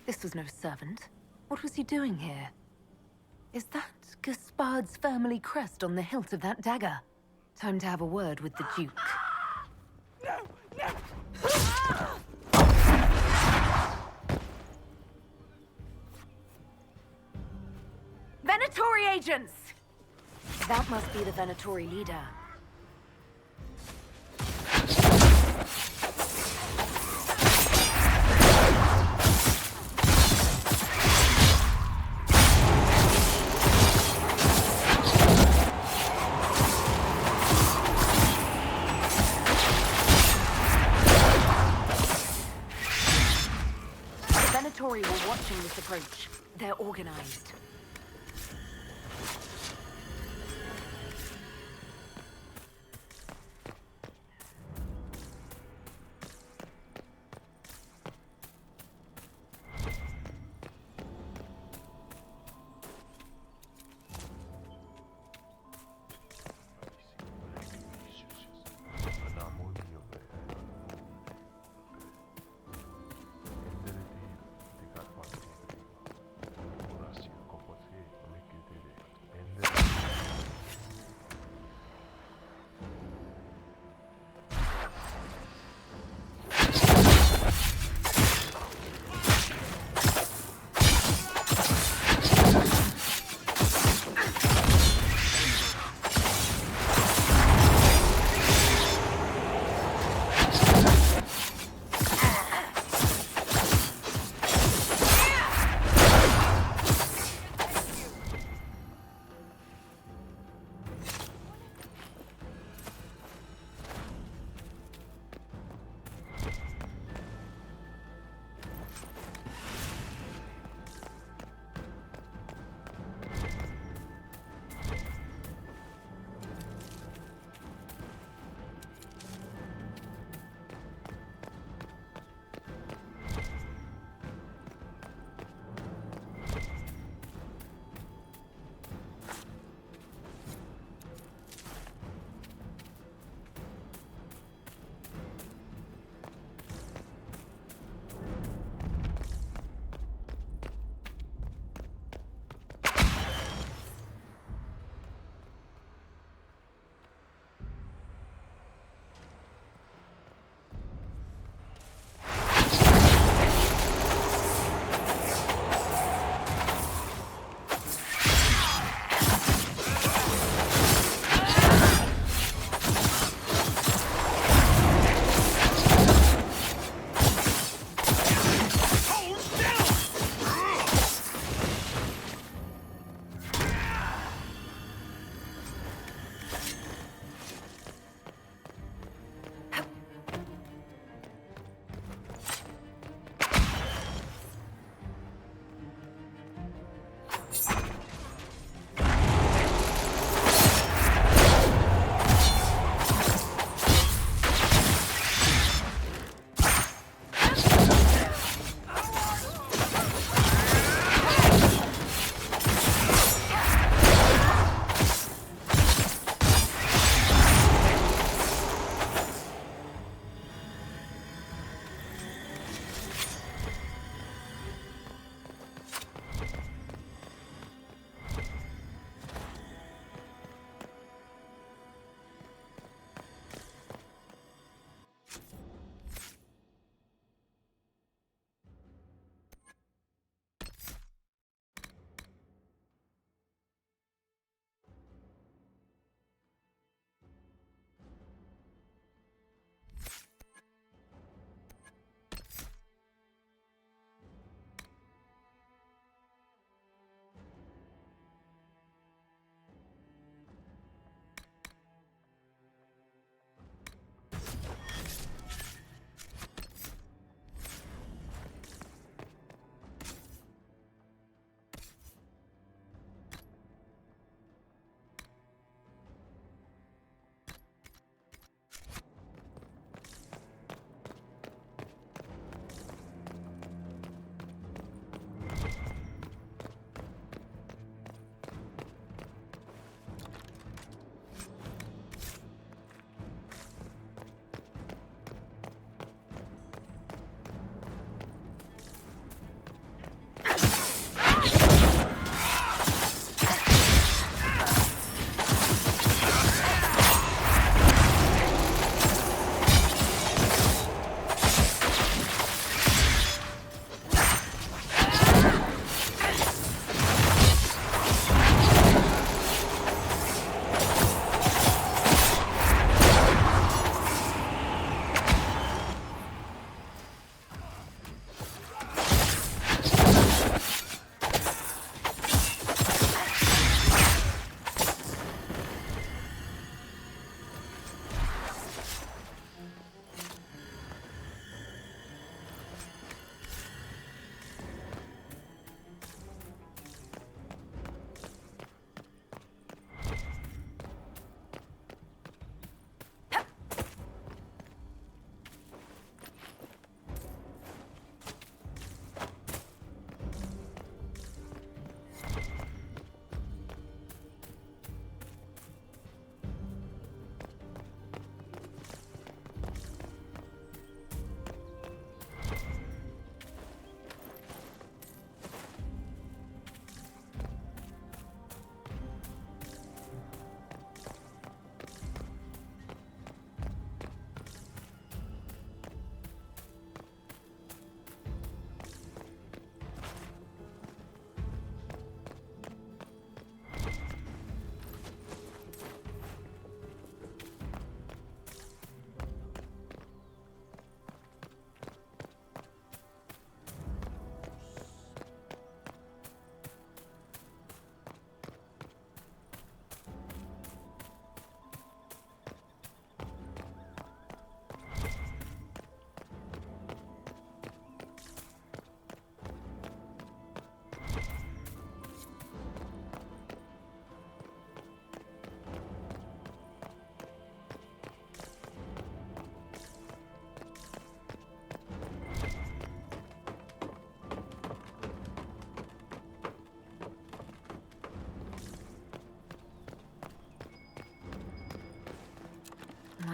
This was no servant. What was he doing here? Is that Gaspard's family crest on the hilt of that dagger? Time to have a word with the Duke. No! No! Venatori agents! That must be the Venatori leader. The Venatori were watching this approach. They're organized.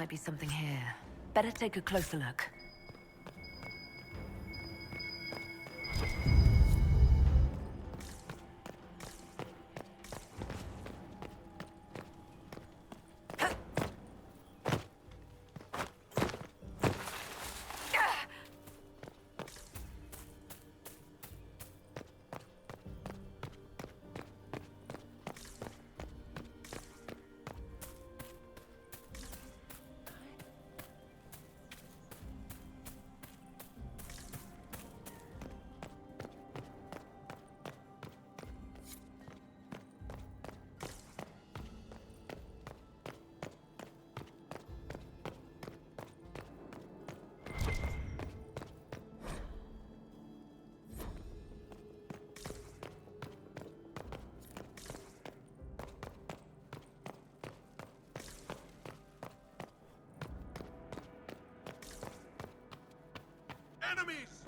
might be something here. Better take a closer look. Enemies!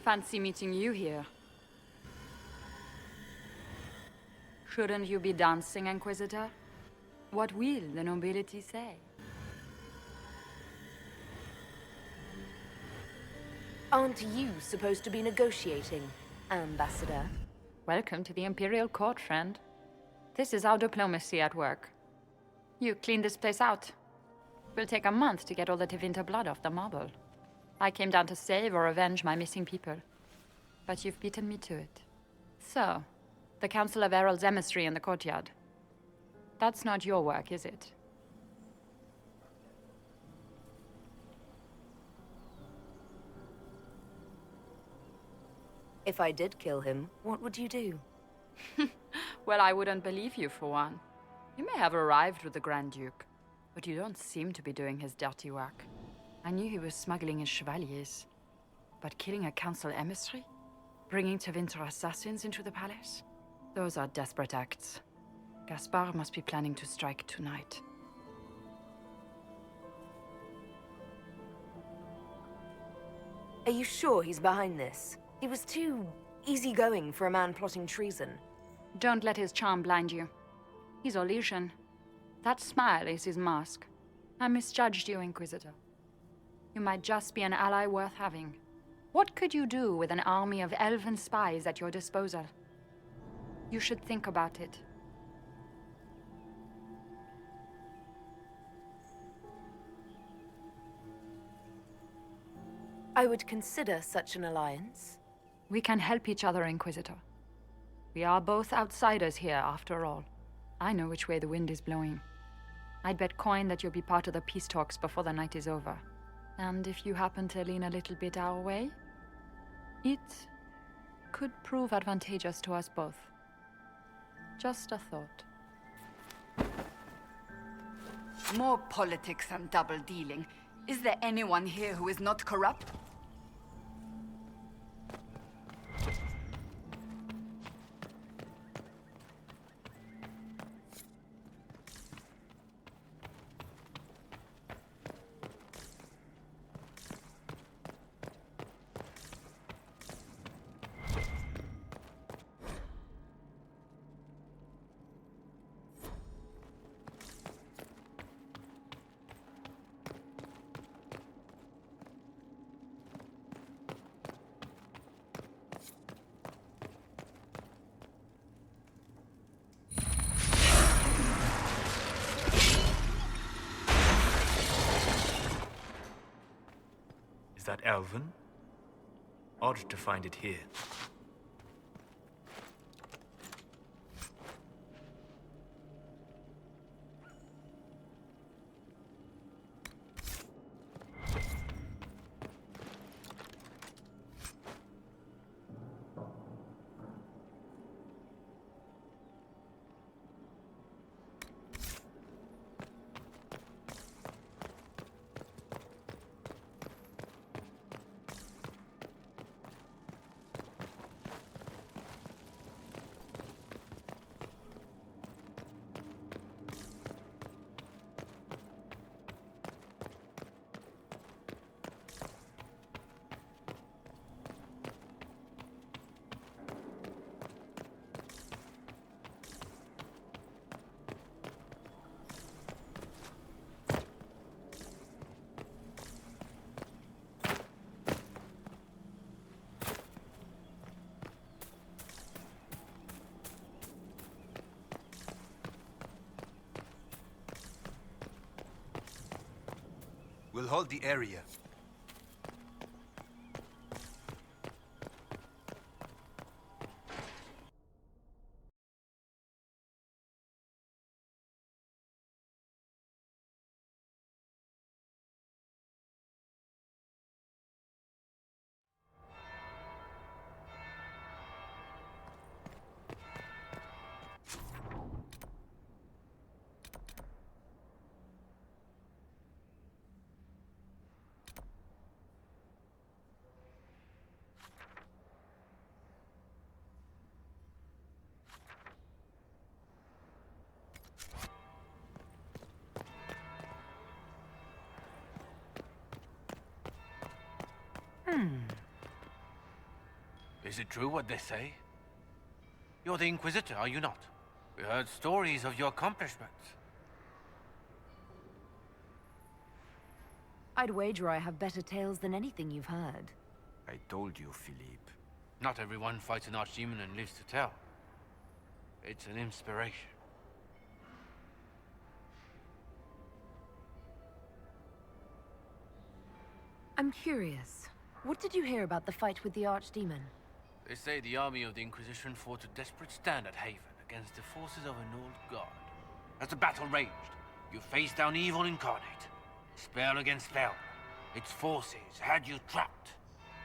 Fancy meeting you here. Shouldn't you be dancing, Inquisitor? What will the nobility say? Aren't you supposed to be negotiating, Ambassador? Welcome to the Imperial Court, friend. This is our diplomacy at work. You clean this place out. Will take a month to get all the Tevinter blood off the marble. I came down to save or avenge my missing people. But you've beaten me to it. So, the Council of Herald's emissary in the courtyard. That's not your work, is it? If I did kill him, what would you do? Well, I wouldn't believe you, for one. You may have arrived with the Grand Duke, but you don't seem to be doing his dirty work. I knew he was smuggling his chevaliers. But killing a council emissary? Bringing Tevinter assassins into the palace? Those are desperate acts. Gaspard must be planning to strike tonight. Are you sure he's behind this? He was too easygoing for a man plotting treason. Don't let his charm blind you. He's Ollhosian. That smile is his mask. I misjudged you, Inquisitor. You might just be an ally worth having. What could you do with an army of elven spies at your disposal? You should think about it. I would consider such an alliance. We can help each other, Inquisitor. We are both outsiders here, after all. I know which way the wind is blowing. I'd bet coin that you'll be part of the peace talks before the night is over. And if you happen to lean a little bit our way, it could prove advantageous to us both. Just a thought. More politics and double-dealing. Is there anyone here who is not corrupt? Is that Elven? Odd to find it here. We'll hold the area. Is it true what they say? You're the Inquisitor, are you not? We heard stories of your accomplishments. I'd wager I have better tales than anything you've heard. I told you, Philippe. Not everyone fights an archdemon and lives to tell. It's an inspiration. I'm curious. What did you hear about the fight with the Archdemon? They say the army of the Inquisition fought a desperate stand at Haven against the forces of an old guard. As the battle raged, you faced down evil incarnate. Spell against spell. Its forces had you trapped.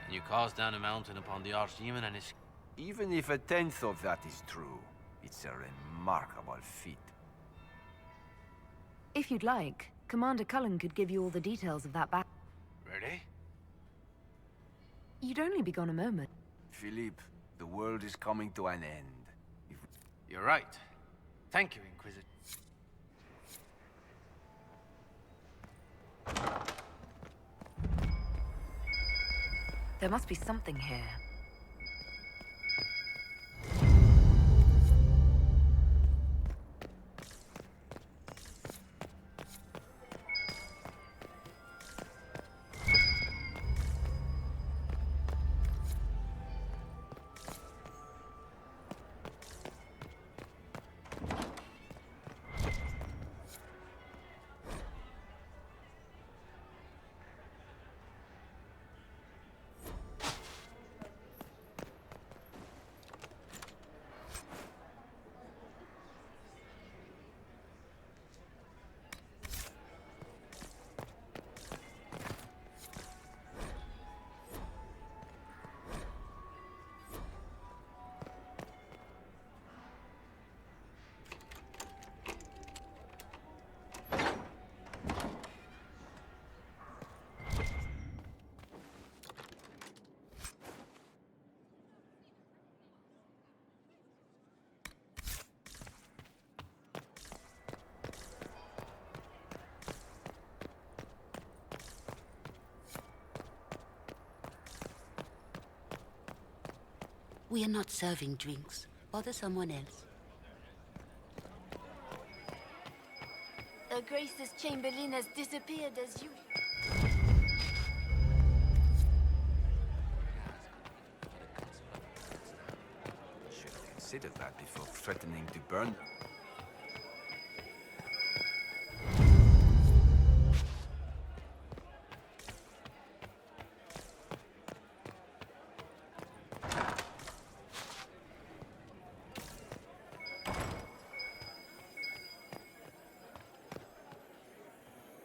And you cast down a mountain upon the Archdemon and his... Even if a tenth of that is true, it's a remarkable feat. If you'd like, Commander Cullen could give you all the details of that battle. Ready? You'd only be gone a moment. Philippe, the world is coming to an end. You're right. Thank you, Inquisitor. There must be something here. We are not serving drinks. Bother someone else. The Grace's Chamberlain has disappeared as usual. Should have considered that before threatening to burn them.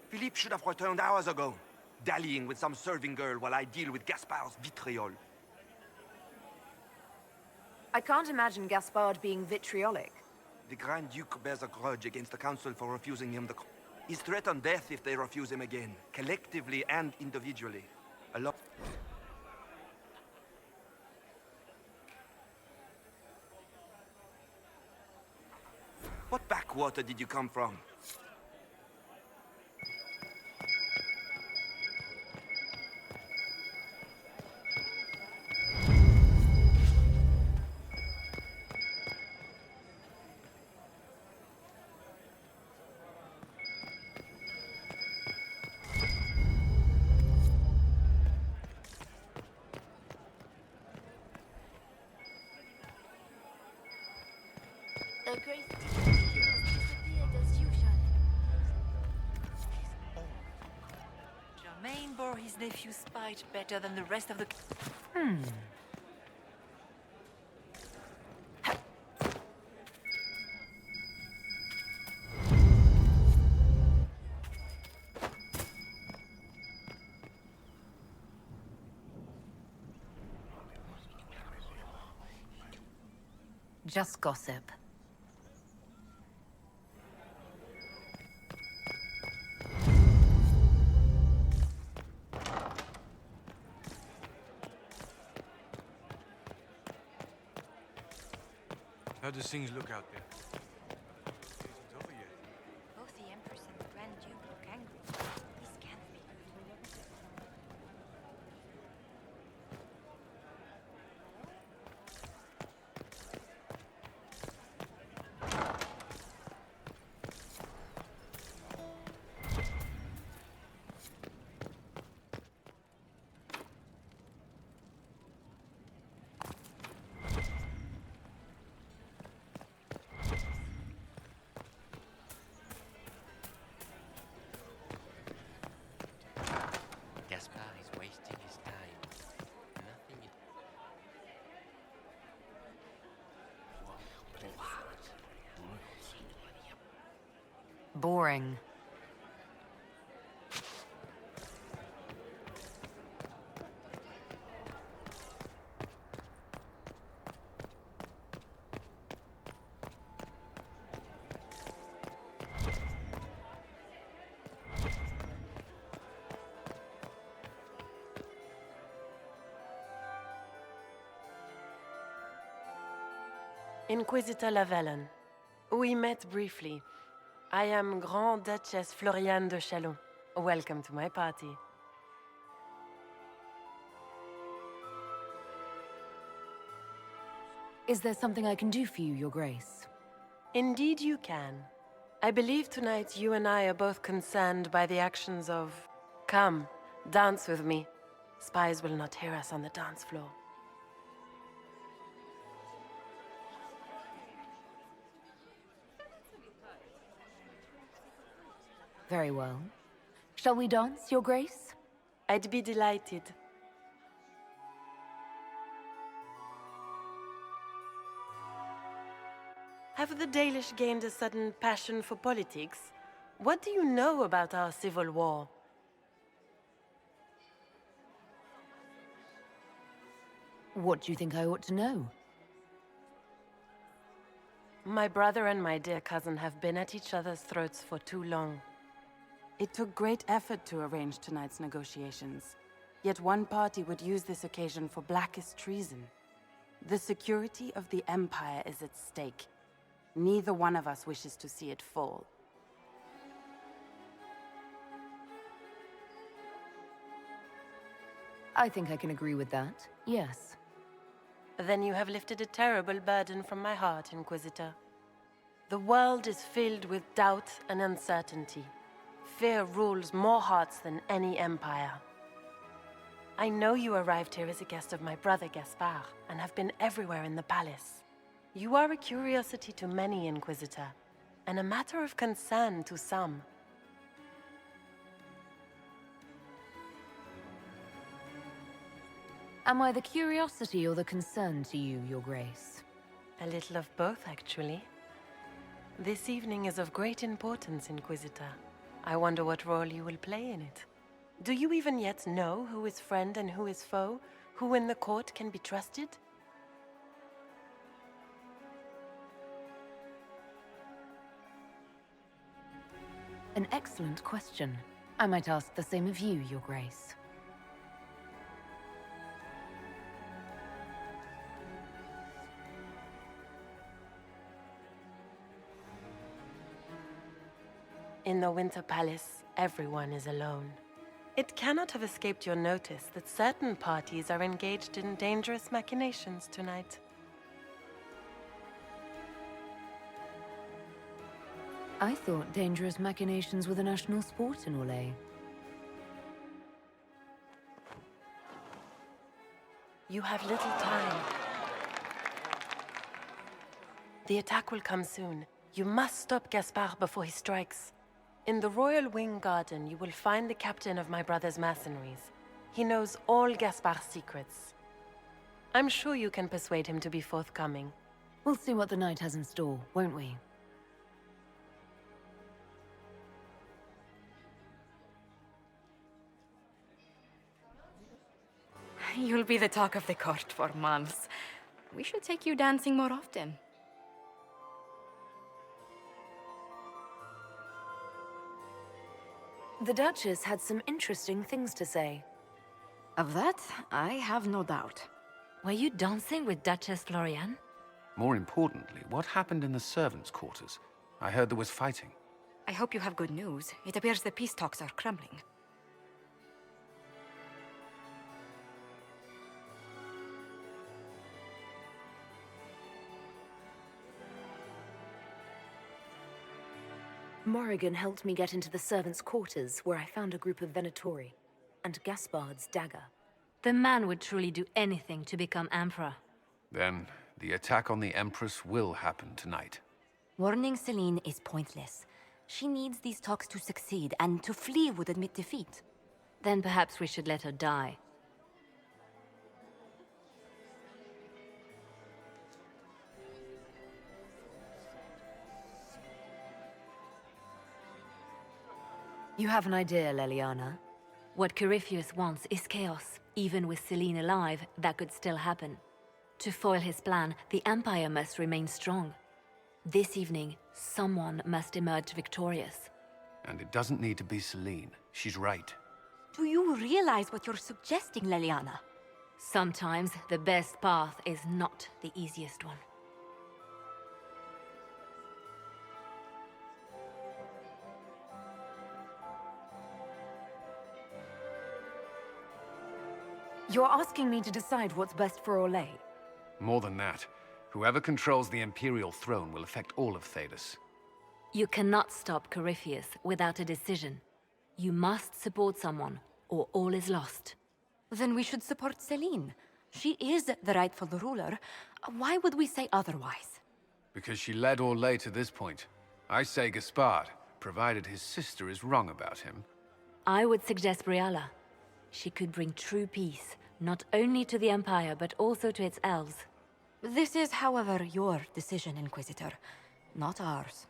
Philippe should have returned hours ago, dallying with some serving girl while I deal with Gaspard's vitriol. I can't imagine Gaspard being vitriolic. The Grand Duke bears a grudge against the Council for refusing him the... He's threatened death if they refuse him again, collectively and individually. A lot... What backwater did you come from? The Grace's Chamberlain has disappeared as usual. Germain bore his nephew's spite better than the rest of the... Just gossip. How does things look out there? It's over yet. Both the Empress and the Grand Duke look angry. This can't be good. Boring. Inquisitor Lavalin. We met briefly. I am Grand Duchess Floriane de Chalon. Welcome to my party. Is there something I can do for you, Your Grace? Indeed you can. I believe tonight you and I are both concerned by the actions of... Come, dance with me. Spies will not hear us on the dance floor. Very well. Shall we dance, Your Grace? I'd be delighted. Have the Dalish gained a sudden passion for politics? What do you know about our civil war? What do you think I ought to know? My brother and my dear cousin have been at each other's throats for too long. It took great effort to arrange tonight's negotiations. Yet one party would use this occasion for blackest treason. The security of the Empire is at stake. Neither one of us wishes to see it fall. I think I can agree with that, yes. Then you have lifted a terrible burden from my heart, Inquisitor. The world is filled with doubt and uncertainty. Fear rules more hearts than any empire. I know you arrived here as a guest of my brother Gaspard, and have been everywhere in the palace. You are a curiosity to many, Inquisitor, and a matter of concern to some. Am I the curiosity or the concern to you, Your Grace? A little of both, actually. This evening is of great importance, Inquisitor. I wonder what role you will play in it. Do you even yet know who is friend and who is foe? Who in the court can be trusted? An excellent question. I might ask the same of you, Your Grace. In the Winter Palace, everyone is alone. It cannot have escaped your notice that certain parties are engaged in dangerous machinations tonight. I thought dangerous machinations were the national sport in Ollhos. You have little time. The attack will come soon. You must stop Gaspard before he strikes. In the Royal Wing Garden, you will find the captain of my brother's mercenaries. He knows all Gaspard's secrets. I'm sure you can persuade him to be forthcoming. We'll see what the night has in store, won't we? You'll be the talk of the court for months. We should take you dancing more often. The Duchess had some interesting things to say. Of that, I have no doubt. Were you dancing with Duchess Floriane? More importantly, what happened in the servants' quarters? I heard there was fighting. I hope you have good news. It appears the peace talks are crumbling. Morrigan helped me get into the servants' quarters, where I found a group of Venatori, and Gaspard's dagger. The man would truly do anything to become Emperor. Then, the attack on the Empress will happen tonight. Warning Celine is pointless. She needs these talks to succeed, and to flee would admit defeat. Then perhaps we should let her die. You have an idea, Leliana? What Corypheus wants is chaos. Even with Selene alive, that could still happen. To foil his plan, the Empire must remain strong. This evening, someone must emerge victorious. And it doesn't need to be Selene. She's right. Do you realize what you're suggesting, Leliana? Sometimes the best path is not the easiest one. You're asking me to decide what's best for Orlais? More than that, whoever controls the Imperial throne will affect all of Thedas. You cannot stop Corypheus without a decision. You must support someone, or all is lost. Then we should support Selene. She is the rightful ruler. Why would we say otherwise? Because she led Orlais to this point. I say Gaspard, provided his sister is wrong about him. I would suggest Briala. She could bring true peace, not only to the Empire, but also to its elves. This is, however, your decision, Inquisitor, not ours.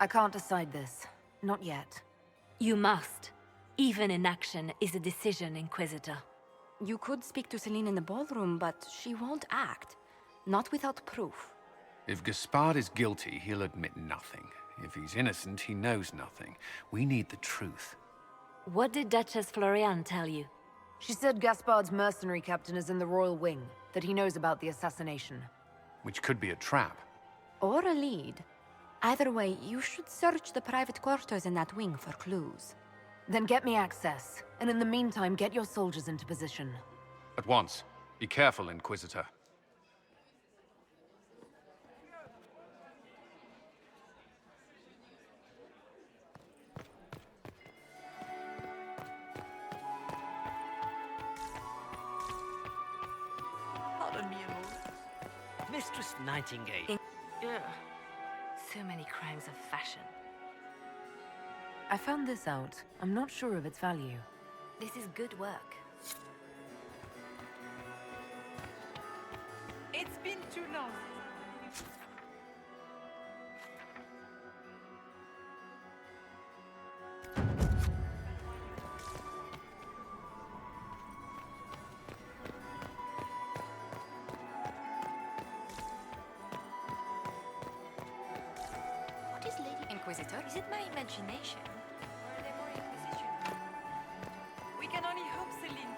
I can't decide this. Not yet. You must. Even inaction is a decision, Inquisitor. You could speak to Selene in the ballroom, but she won't act. Not without proof. If Gaspard is guilty, he'll admit nothing. If he's innocent, he knows nothing. We need the truth. What did Duchess Floriane tell you? She said Gaspard's mercenary captain is in the Royal Wing, that he knows about the assassination. Which could be a trap. Or a lead. Either way, you should search the private quarters in that wing for clues. Then get me access, and in the meantime, get your soldiers into position. At once. Be careful, Inquisitor. Pardon me a moment. Mistress Nightingale. Yeah. So many crimes of fashion. I found this out. I'm not sure of its value. This is good work. It's been too long. What is Lady Inquisitor? Is it my imagination? Or are there more Inquisition? We can only hope, Celine.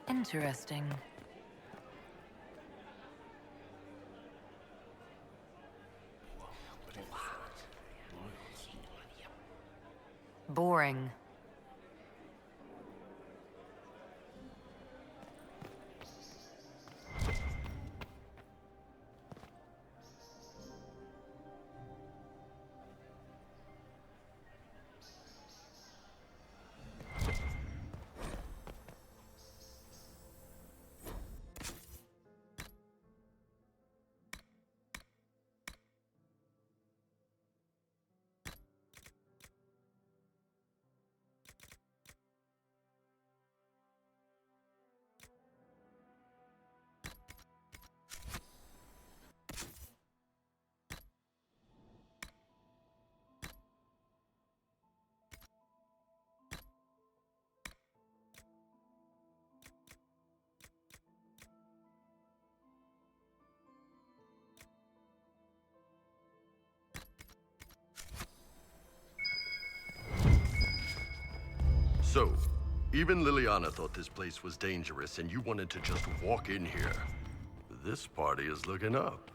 Interesting. Boring. So, even Liliana thought this place was dangerous and you wanted to just walk in here. This party is looking up.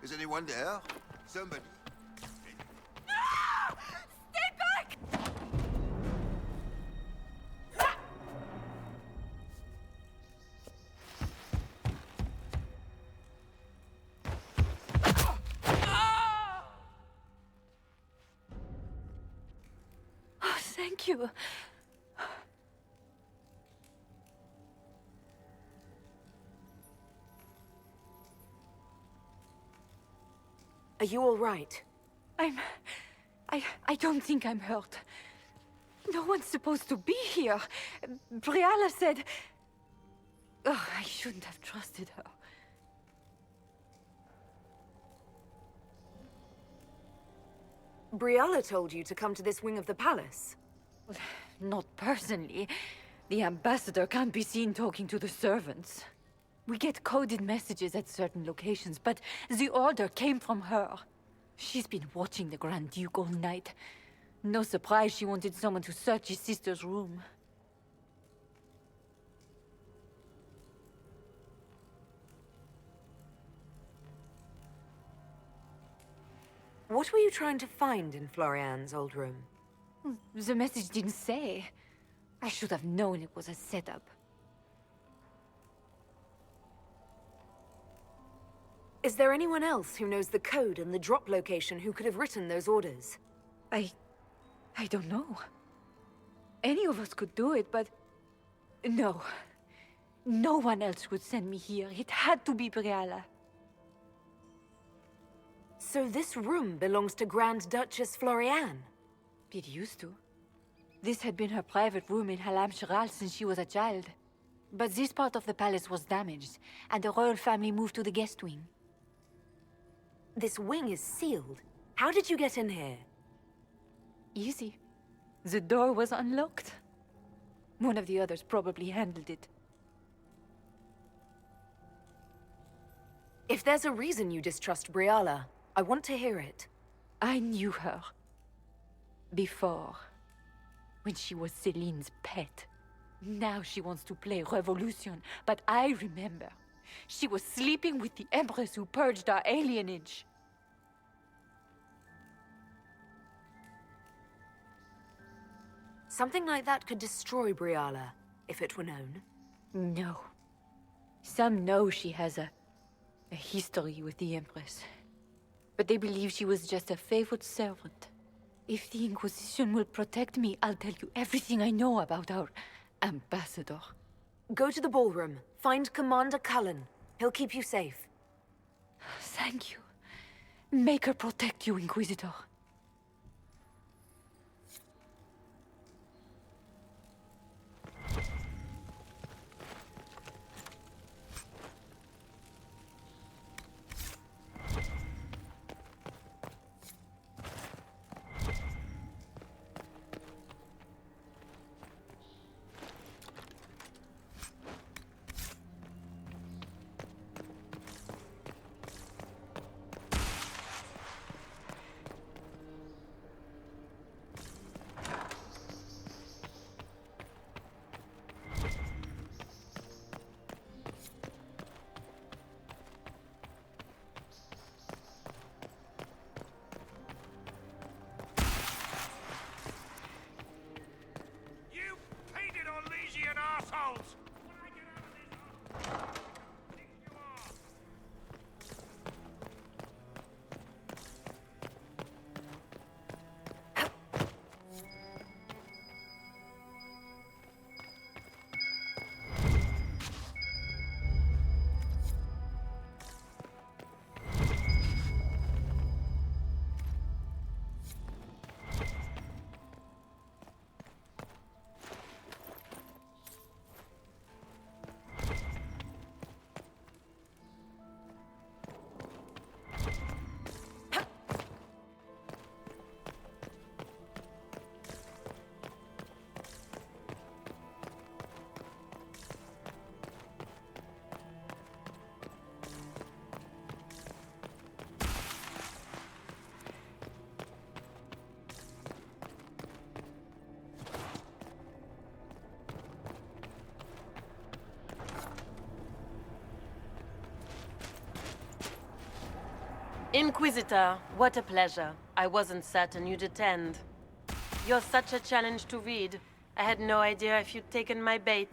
Is anyone there? Somebody. Stay back! Oh, thank you. Are you all right? I don't think I'm hurt. No one's supposed to be here. Briala said... Oh, I shouldn't have trusted her. Briala told you to come to this wing of the palace. Well, not personally. The ambassador can't be seen talking to the servants. We get coded messages at certain locations, but the order came from her. She's been watching the Grand Duke all night. No surprise she wanted someone to search his sister's room. What were you trying to find in Florian's old room? The message didn't say. I should have known it was a setup. Is there anyone else who knows the code and the drop location who could have written those orders? I don't know. Any of us could do it, but... No. No one else would send me here. It had to be Briala. So this room belongs to Grand Duchess Florian? It used to. This had been her private room in Halam Shiral since she was a child. But this part of the palace was damaged, and the royal family moved to the guest wing. This wing is sealed. How did you get in here? Easy. The door was unlocked. One of the others probably handled it. If there's a reason you distrust Briala, I want to hear it. I knew her. Before. When she was Celine's pet. Now she wants to play revolution, but I remember. She was sleeping with the Empress who purged our alienage. Something like that could destroy Briala, if it were known. No. Some know she has a history with the Empress. But they believe she was just a favored servant. If the Inquisition will protect me, I'll tell you everything I know about our ambassador. Go to the ballroom. Find Commander Cullen. He'll keep you safe. Thank you. Make her protect you, Inquisitor. Inquisitor, what a pleasure. I wasn't certain you'd attend. You're such a challenge to read. I had no idea if you'd taken my bait.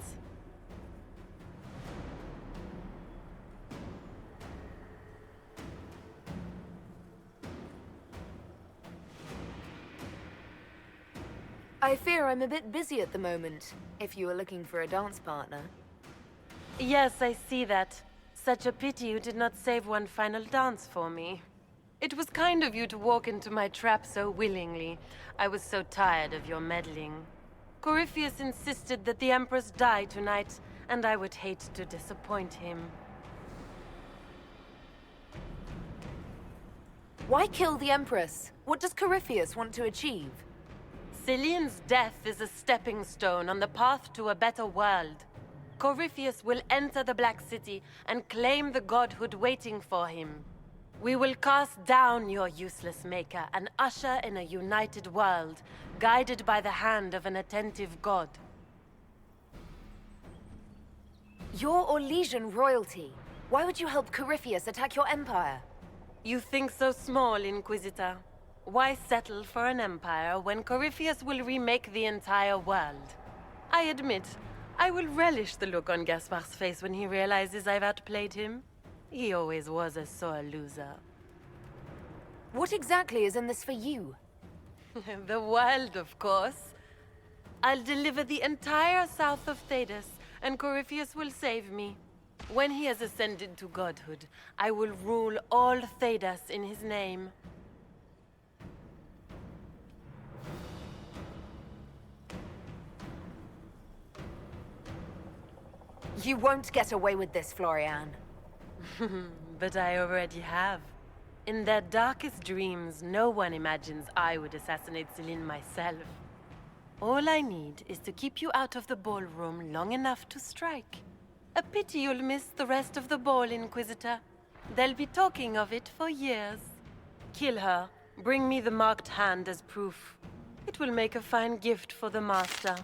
I fear I'm a bit busy at the moment, if you were looking for a dance partner. Yes, I see that. Such a pity you did not save one final dance for me. It was kind of you to walk into my trap so willingly. I was so tired of your meddling. Corypheus insisted that the Empress die tonight, and I would hate to disappoint him. Why kill the Empress? What does Corypheus want to achieve? Celine's death is a stepping stone on the path to a better world. Corypheus will enter the Black City and claim the godhood waiting for him. We will cast down your useless maker and usher in a united world, guided by the hand of an attentive god. You're Orlesian royalty. Why would you help Corypheus attack your empire? You think so small, Inquisitor. Why settle for an empire when Corypheus will remake the entire world? I admit, I will relish the look on Gaspar's face when he realizes I've outplayed him. He always was a sore loser. What exactly is in this for you? The world, of course. I'll deliver the entire south of Thedas, and Corypheus will save me. When he has ascended to godhood, I will rule all Thedas in his name. You won't get away with this, Florian. But I already have. In their darkest dreams, no one imagines I would assassinate Celine myself. All I need is to keep you out of the ballroom long enough to strike. A pity you'll miss the rest of the ball, Inquisitor. They'll be talking of it for years. Kill her. Bring me the marked hand as proof. It will make a fine gift for the Master.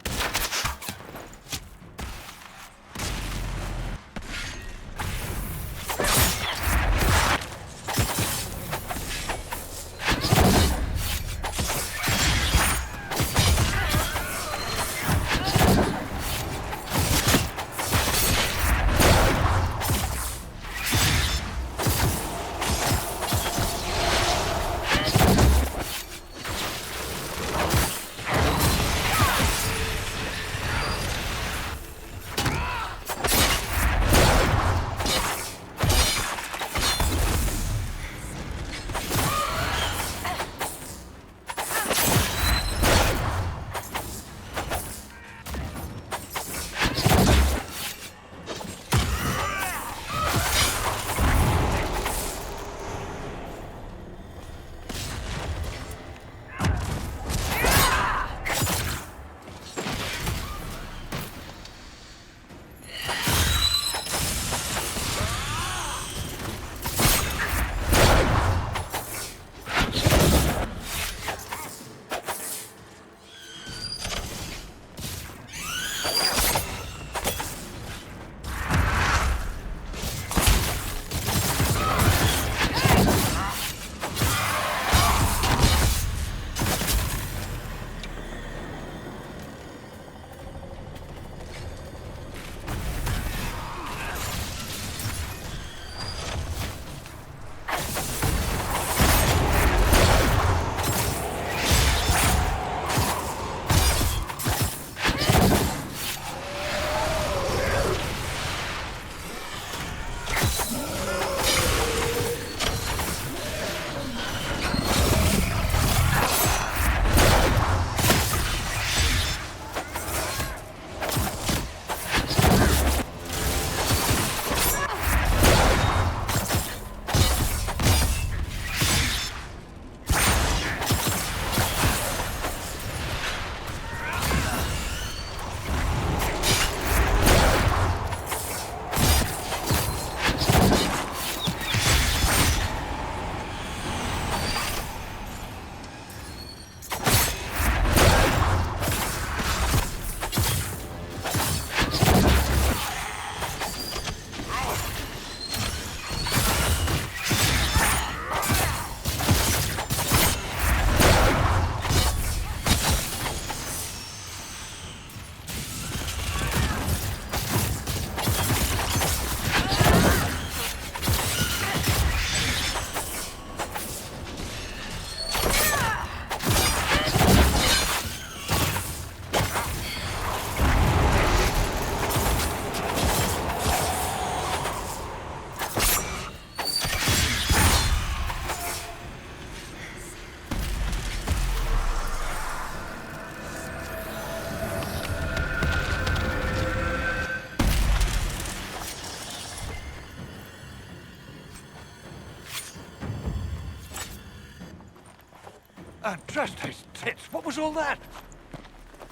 Just his tits. What was all that?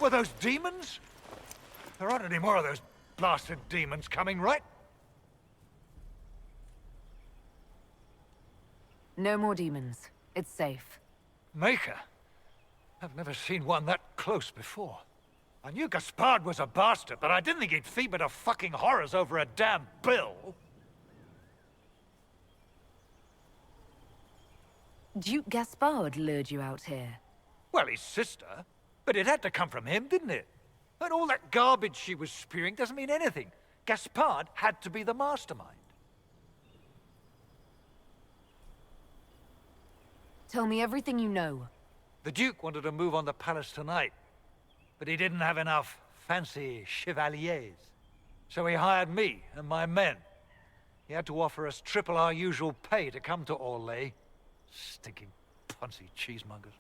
Were those demons? There aren't any more of those blasted demons coming, right? No more demons. It's safe. Maker? I've never seen one that close before. I knew Gaspard was a bastard, but I didn't think he'd feed me to fucking horrors over a damn bill. Duke Gaspard lured you out here. Well, his sister. But it had to come from him, didn't it? And all that garbage she was spewing doesn't mean anything. Gaspard had to be the mastermind. Tell me everything you know. The Duke wanted to move on the palace tonight, but he didn't have enough fancy chevaliers. So he hired me and my men. He had to offer us triple our usual pay to come to Ollhos. Stinking punsy cheesemongers.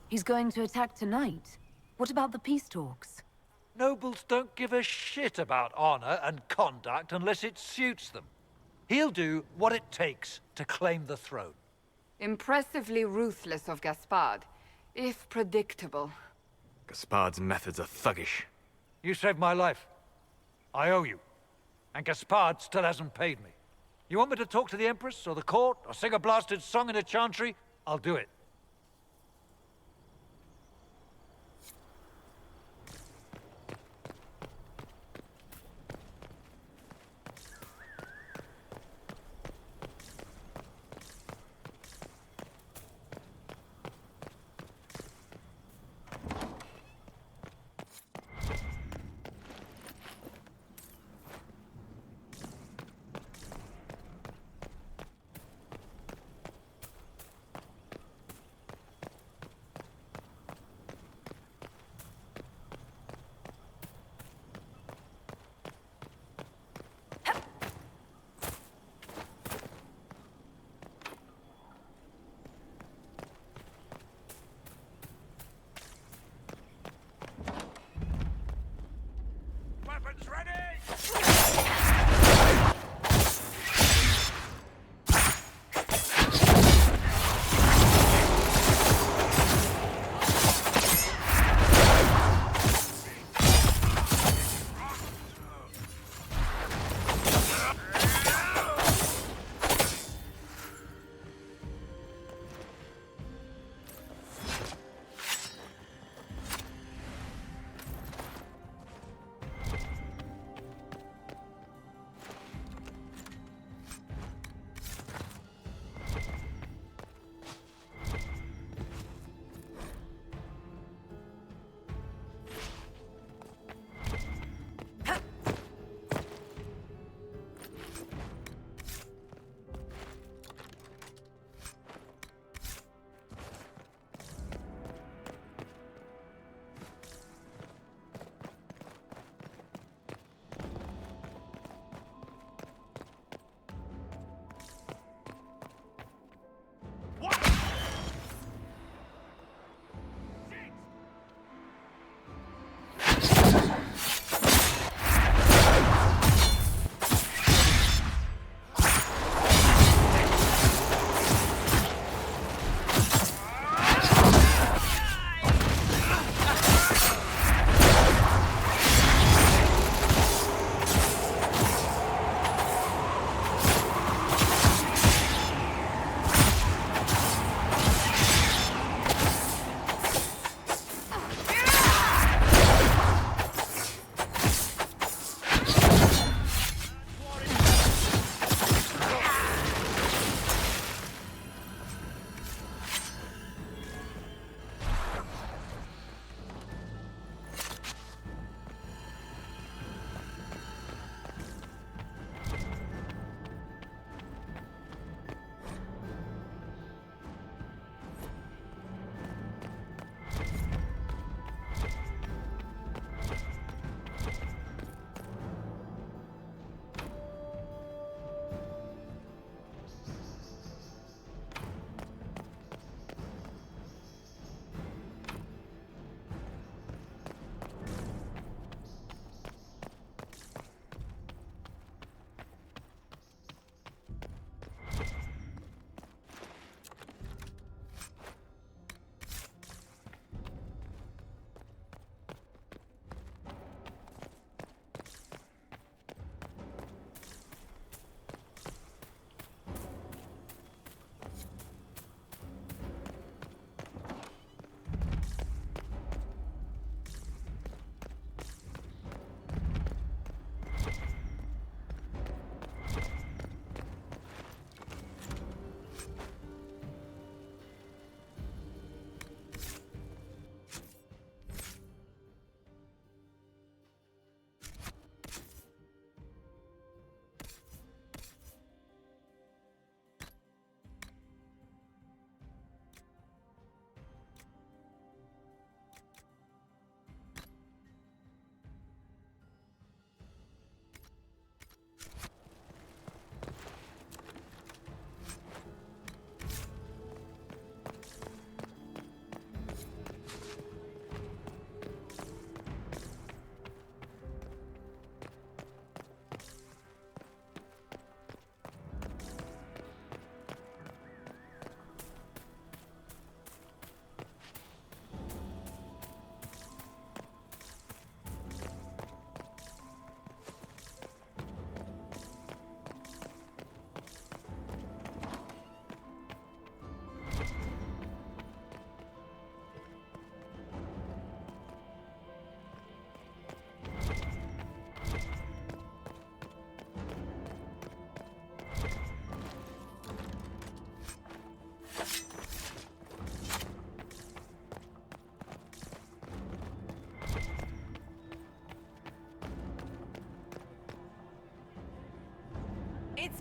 He's going to attack tonight. What about the peace talks? Nobles don't give a shit about honor and conduct unless it suits them. He'll do what it takes to claim the throne. Impressively ruthless of Gaspard, if predictable. Gaspard's methods are thuggish. You saved my life. I owe you. And Gaspard still hasn't paid me. You want me to talk to the Empress or the court or sing a blasted song in a chantry? I'll do it.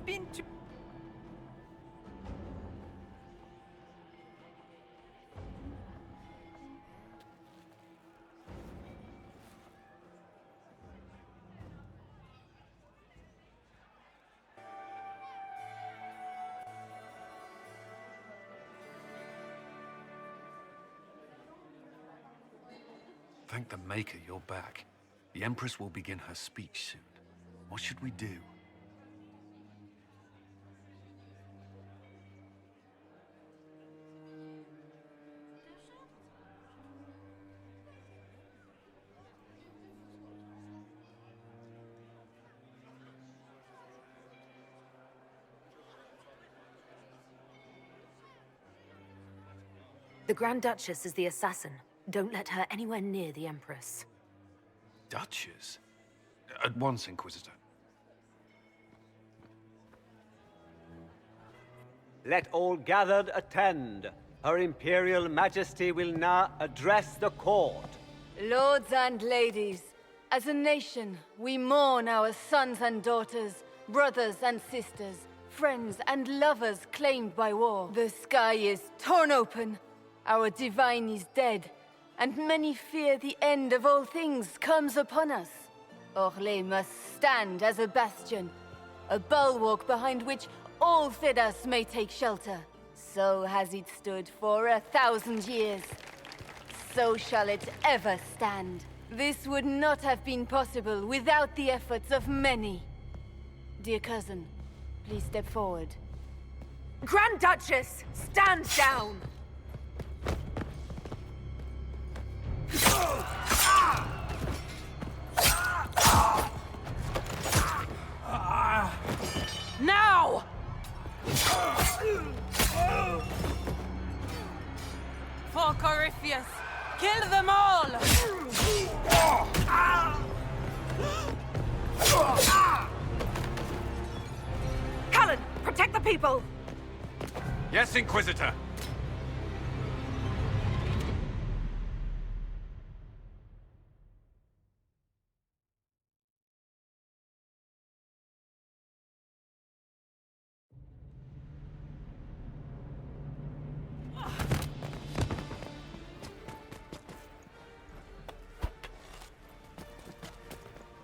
been too... Thank the Maker you're back. The Empress will begin her speech soon. What should we do? The Grand Duchess is the assassin. Don't let her anywhere near the Empress. Duchess? At once, Inquisitor. Let all gathered attend. Her Imperial Majesty will now address the court. Lords and ladies, as a nation, we mourn our sons and daughters, brothers and sisters, friends and lovers claimed by war. The sky is torn open. Our divine is dead. And many fear the end of all things comes upon us. Ollhos must stand as a bastion, a bulwark behind which all Thedas may take shelter. So has it stood for 1,000 years. So shall it ever stand. This would not have been possible without the efforts of many. Dear cousin, please step forward. Grand Duchess, stand down! Now! For Corypheus, kill them all! Cullen, protect the people! Yes, Inquisitor!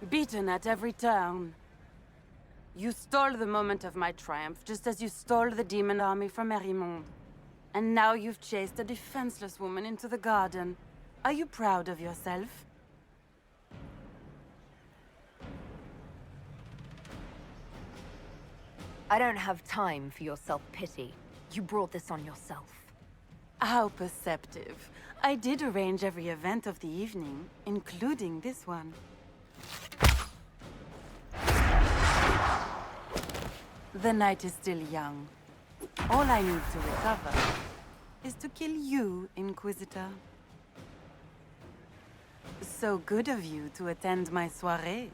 Beaten at every turn. You stole the moment of my triumph, just as you stole the demon army from Erimond. And now you've chased a defenseless woman into the garden. Are you proud of yourself? I don't have time for your self-pity. You brought this on yourself. How perceptive. I did arrange every event of the evening, including this one. The night is still young. All I need to recover is to kill you, Inquisitor. So good of you to attend my soirée.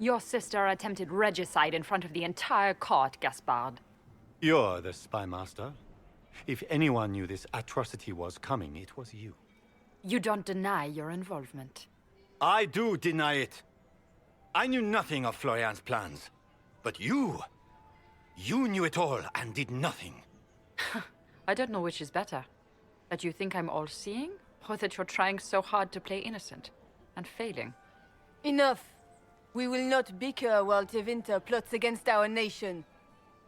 Your sister attempted regicide in front of the entire court, Gaspard. You're the spy master. If anyone knew this atrocity was coming, it was you. You don't deny your involvement. I do deny it. I knew nothing of Florian's plans. But you knew it all and did nothing. I don't know which is better. That you think I'm all-seeing, or that you're trying so hard to play innocent and failing. Enough. We will not bicker while Tevinter plots against our nation.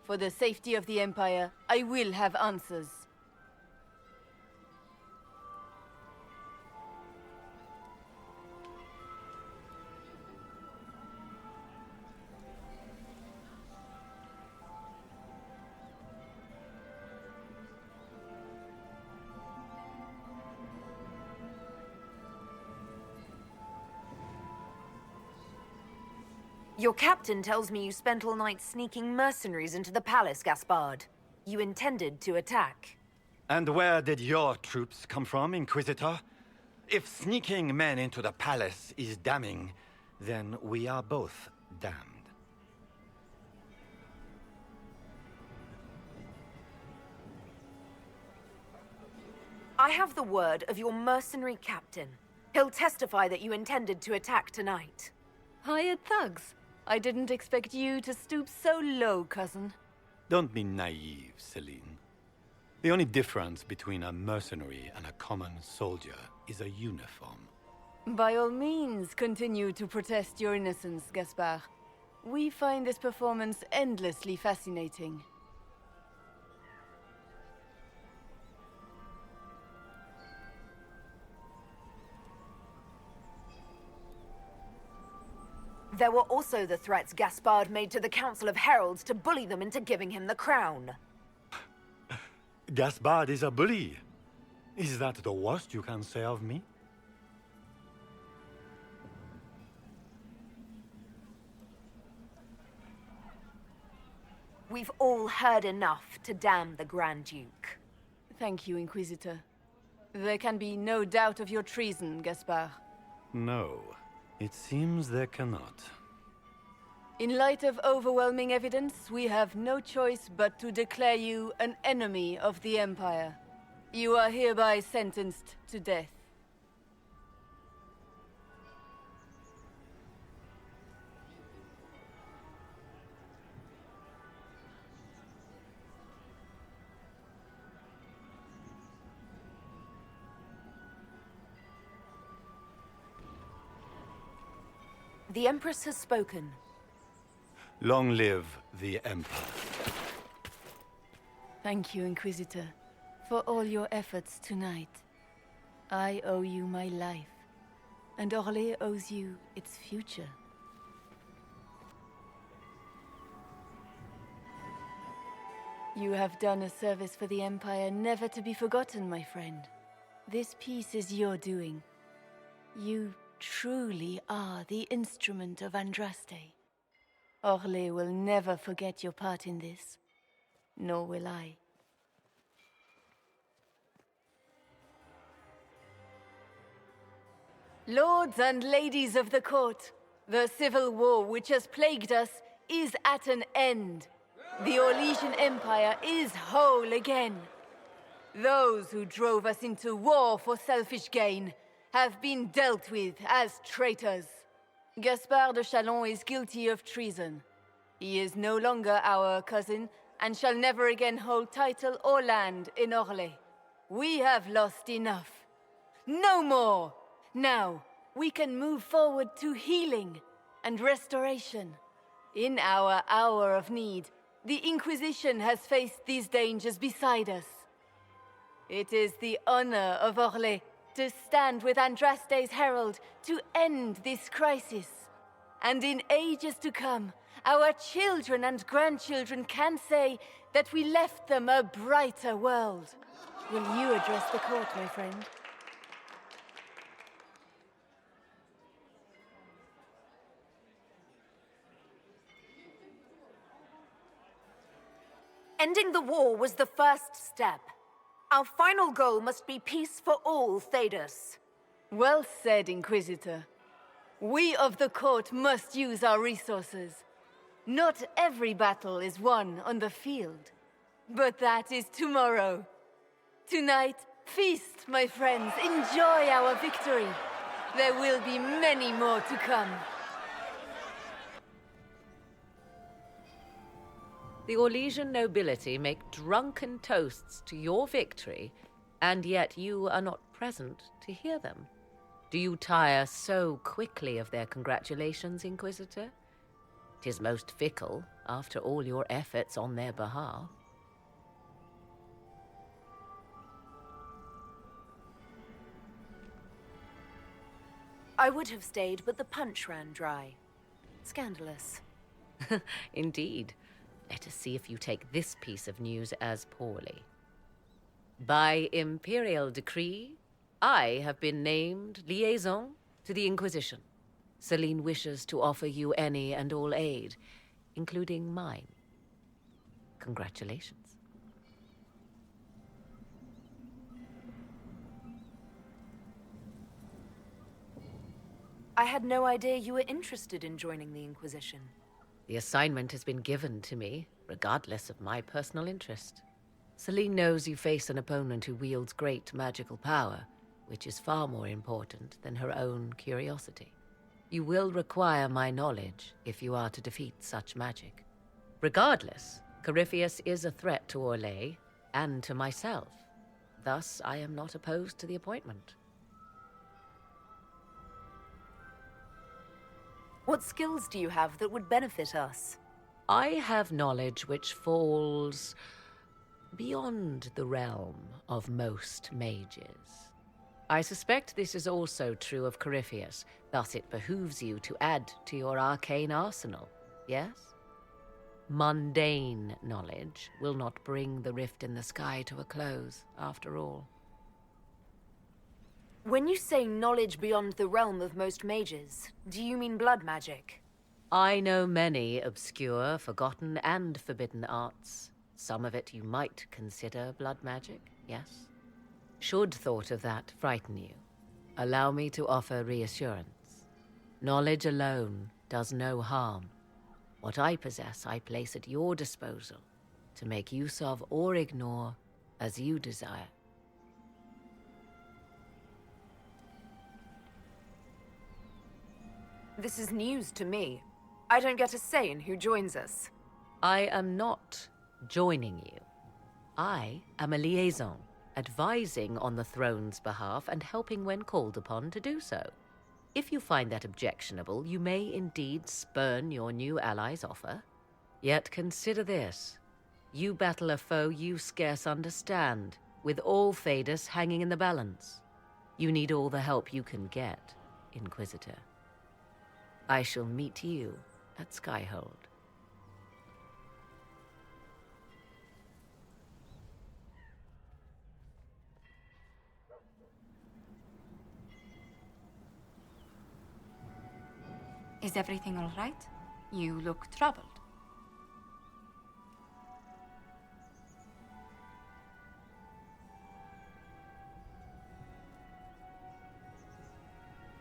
For the safety of the Empire, I will have answers. Your captain tells me you spent all night sneaking mercenaries into the palace, Gaspard. You intended to attack. And where did your troops come from, Inquisitor? If sneaking men into the palace is damning, then we are both damned. I have the word of your mercenary captain. He'll testify that you intended to attack tonight. Hired thugs. I didn't expect you to stoop so low, cousin. Don't be naive, Celine. The only difference between a mercenary and a common soldier is a uniform. By all means, continue to protest your innocence, Gaspard. We find this performance endlessly fascinating. There were also the threats Gaspard made to the Council of Heralds to bully them into giving him the crown. Gaspard is a bully. Is that the worst you can say of me? We've all heard enough to damn the Grand Duke. Thank you, Inquisitor. There can be no doubt of your treason, Gaspard. No. It seems there cannot. In light of overwhelming evidence, we have no choice but to declare you an enemy of the Empire. You are hereby sentenced to death. The Empress has spoken. Long live the Empire. Thank you, Inquisitor, for all your efforts tonight. I owe you my life, and Ollhos owes you its future. You have done a service for the Empire never to be forgotten, my friend. This piece is your doing. You truly are the instrument of Andraste. Ollhos will never forget your part in this, nor will I. Lords and ladies of the court, the civil war which has plagued us is at an end. The Orlesian Empire is whole again. Those who drove us into war for selfish gain have been dealt with as traitors. Gaspard de Chalon is guilty of treason. He is no longer our cousin and shall never again hold title or land in Ollhos. We have lost enough. No more! Now, we can move forward to healing and restoration. In our hour of need, the Inquisition has faced these dangers beside us. It is the honor of Ollhos to stand with Andraste's herald to end this crisis. And in ages to come, our children and grandchildren can say that we left them a brighter world. Will you address the court, my friend? Ending the war was the first step. Our final goal must be peace for all Thedas. Well said, Inquisitor. We of the court must use our resources. Not every battle is won on the field, but that is tomorrow. Tonight, feast, my friends. Enjoy our victory. There will be many more to come. The Orlesian nobility make drunken toasts to your victory, and yet you are not present to hear them. Do you tire so quickly of their congratulations, Inquisitor? 'Tis most fickle, after all your efforts on their behalf. I would have stayed, but the punch ran dry. Scandalous. Indeed. Let us see if you take this piece of news as poorly. By imperial decree, I have been named liaison to the Inquisition. Celine wishes to offer you any and all aid, including mine. Congratulations. I had no idea you were interested in joining the Inquisition. The assignment has been given to me, regardless of my personal interest. Celine knows you face an opponent who wields great magical power, which is far more important than her own curiosity. You will require my knowledge if you are to defeat such magic. Regardless, Corypheus is a threat to Orlais and to myself. Thus, I am not opposed to the appointment. What skills do you have that would benefit us? I have knowledge which falls beyond the realm of most mages. I suspect this is also true of Corypheus, thus it behooves you to add to your arcane arsenal, yes? Mundane knowledge will not bring the rift in the sky to a close, after all. When you say knowledge beyond the realm of most mages, do you mean blood magic? I know many obscure, forgotten, and forbidden arts. Some of it you might consider blood magic, yes? Should thought of that frighten you, allow me to offer reassurance. Knowledge alone does no harm. What I possess, I place at your disposal to make use of or ignore as you desire. This is news to me. I don't get a say in who joins us. I am not joining you. I am a liaison, advising on the throne's behalf and helping when called upon to do so. If you find that objectionable, you may indeed spurn your new ally's offer. Yet consider this. You battle a foe you scarce understand, with all Thedas hanging in the balance. You need all the help you can get, Inquisitor. I shall meet you at Skyhold. Is everything all right? You look troubled.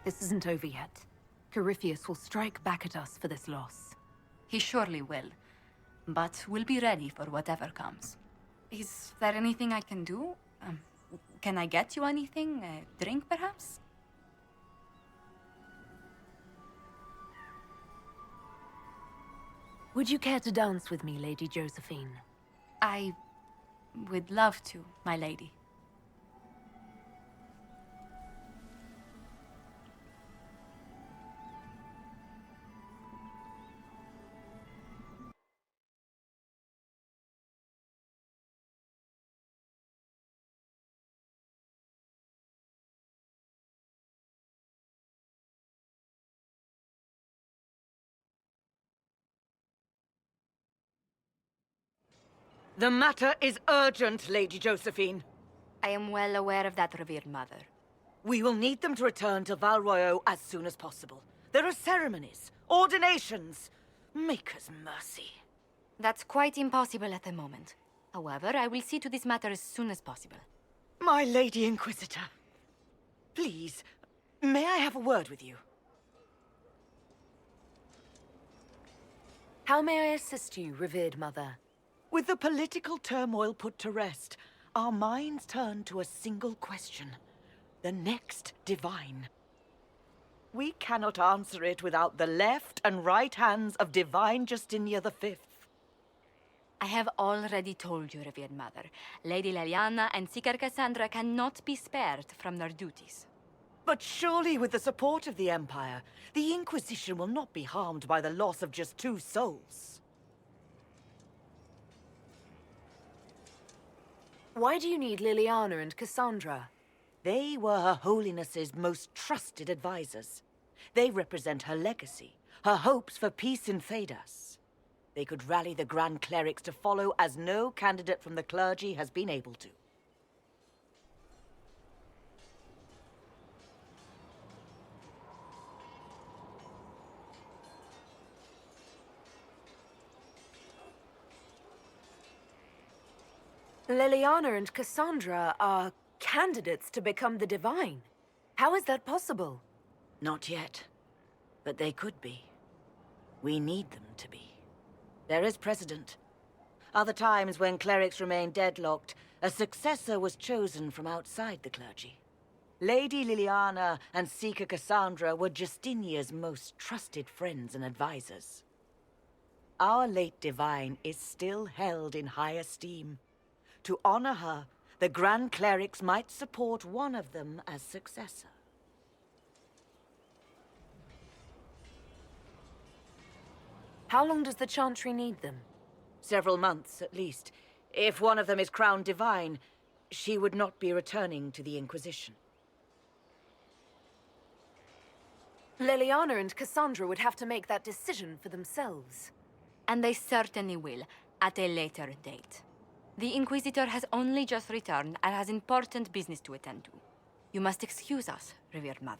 This isn't over yet. Corypheus will strike back at us for this loss. He surely will. But we'll be ready for whatever comes. Is there anything I can do? Can I get you anything? A drink, perhaps? Would you care to dance with me, Lady Josephine? I would love to, my lady. The matter is urgent, Lady Josephine. I am well aware of that, revered mother. We will need them to return to Val Royeaux as soon as possible. There are ceremonies, ordinations. Maker's mercy. That's quite impossible at the moment. However, I will see to this matter as soon as possible. My Lady Inquisitor. Please, may I have a word with you? How may I assist you, revered mother? With the political turmoil put to rest, our minds turn to a single question. The next divine. We cannot answer it without the left and right hands of Divine Justinia V. I have already told you, revered mother. Lady Leliana and Seeker Cassandra cannot be spared from their duties. But surely with the support of the Empire, the Inquisition will not be harmed by the loss of just 2 souls. Why do you need Liliana and Cassandra? They were Her Holiness's most trusted advisors. They represent her legacy, her hopes for peace in Thedas. They could rally the Grand Clerics to follow as no candidate from the clergy has been able to. Liliana and Cassandra are candidates to become the Divine. How is that possible? Not yet, but they could be. We need them to be. There is precedent. Other times when clerics remained deadlocked, a successor was chosen from outside the clergy. Lady Liliana and Seeker Cassandra were Justinia's most trusted friends and advisors. Our late divine is still held in high esteem. To honor her, the Grand Clerics might support one of them as successor. How long does the Chantry need them? Several months, at least. If one of them is crowned divine, she would not be returning to the Inquisition. Liliana and Cassandra would have to make that decision for themselves. And they certainly will, at a later date. The Inquisitor has only just returned and has important business to attend to. You must excuse us, revered mother.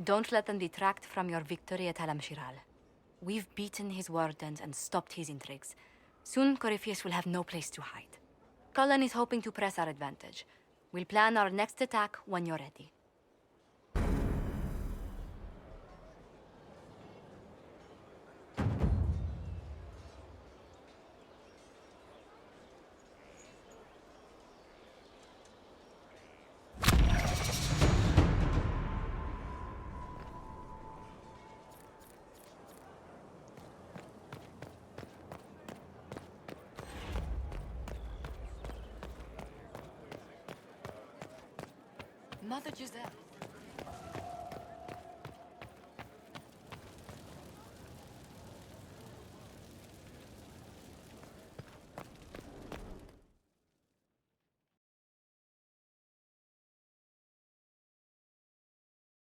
Don't let them detract from your victory at Halam-Shiral. We've beaten his wardens and stopped his intrigues. Soon, Corypheus will have no place to hide. Cullen is hoping to press our advantage. We'll plan our next attack when you're ready. Mother Giselle.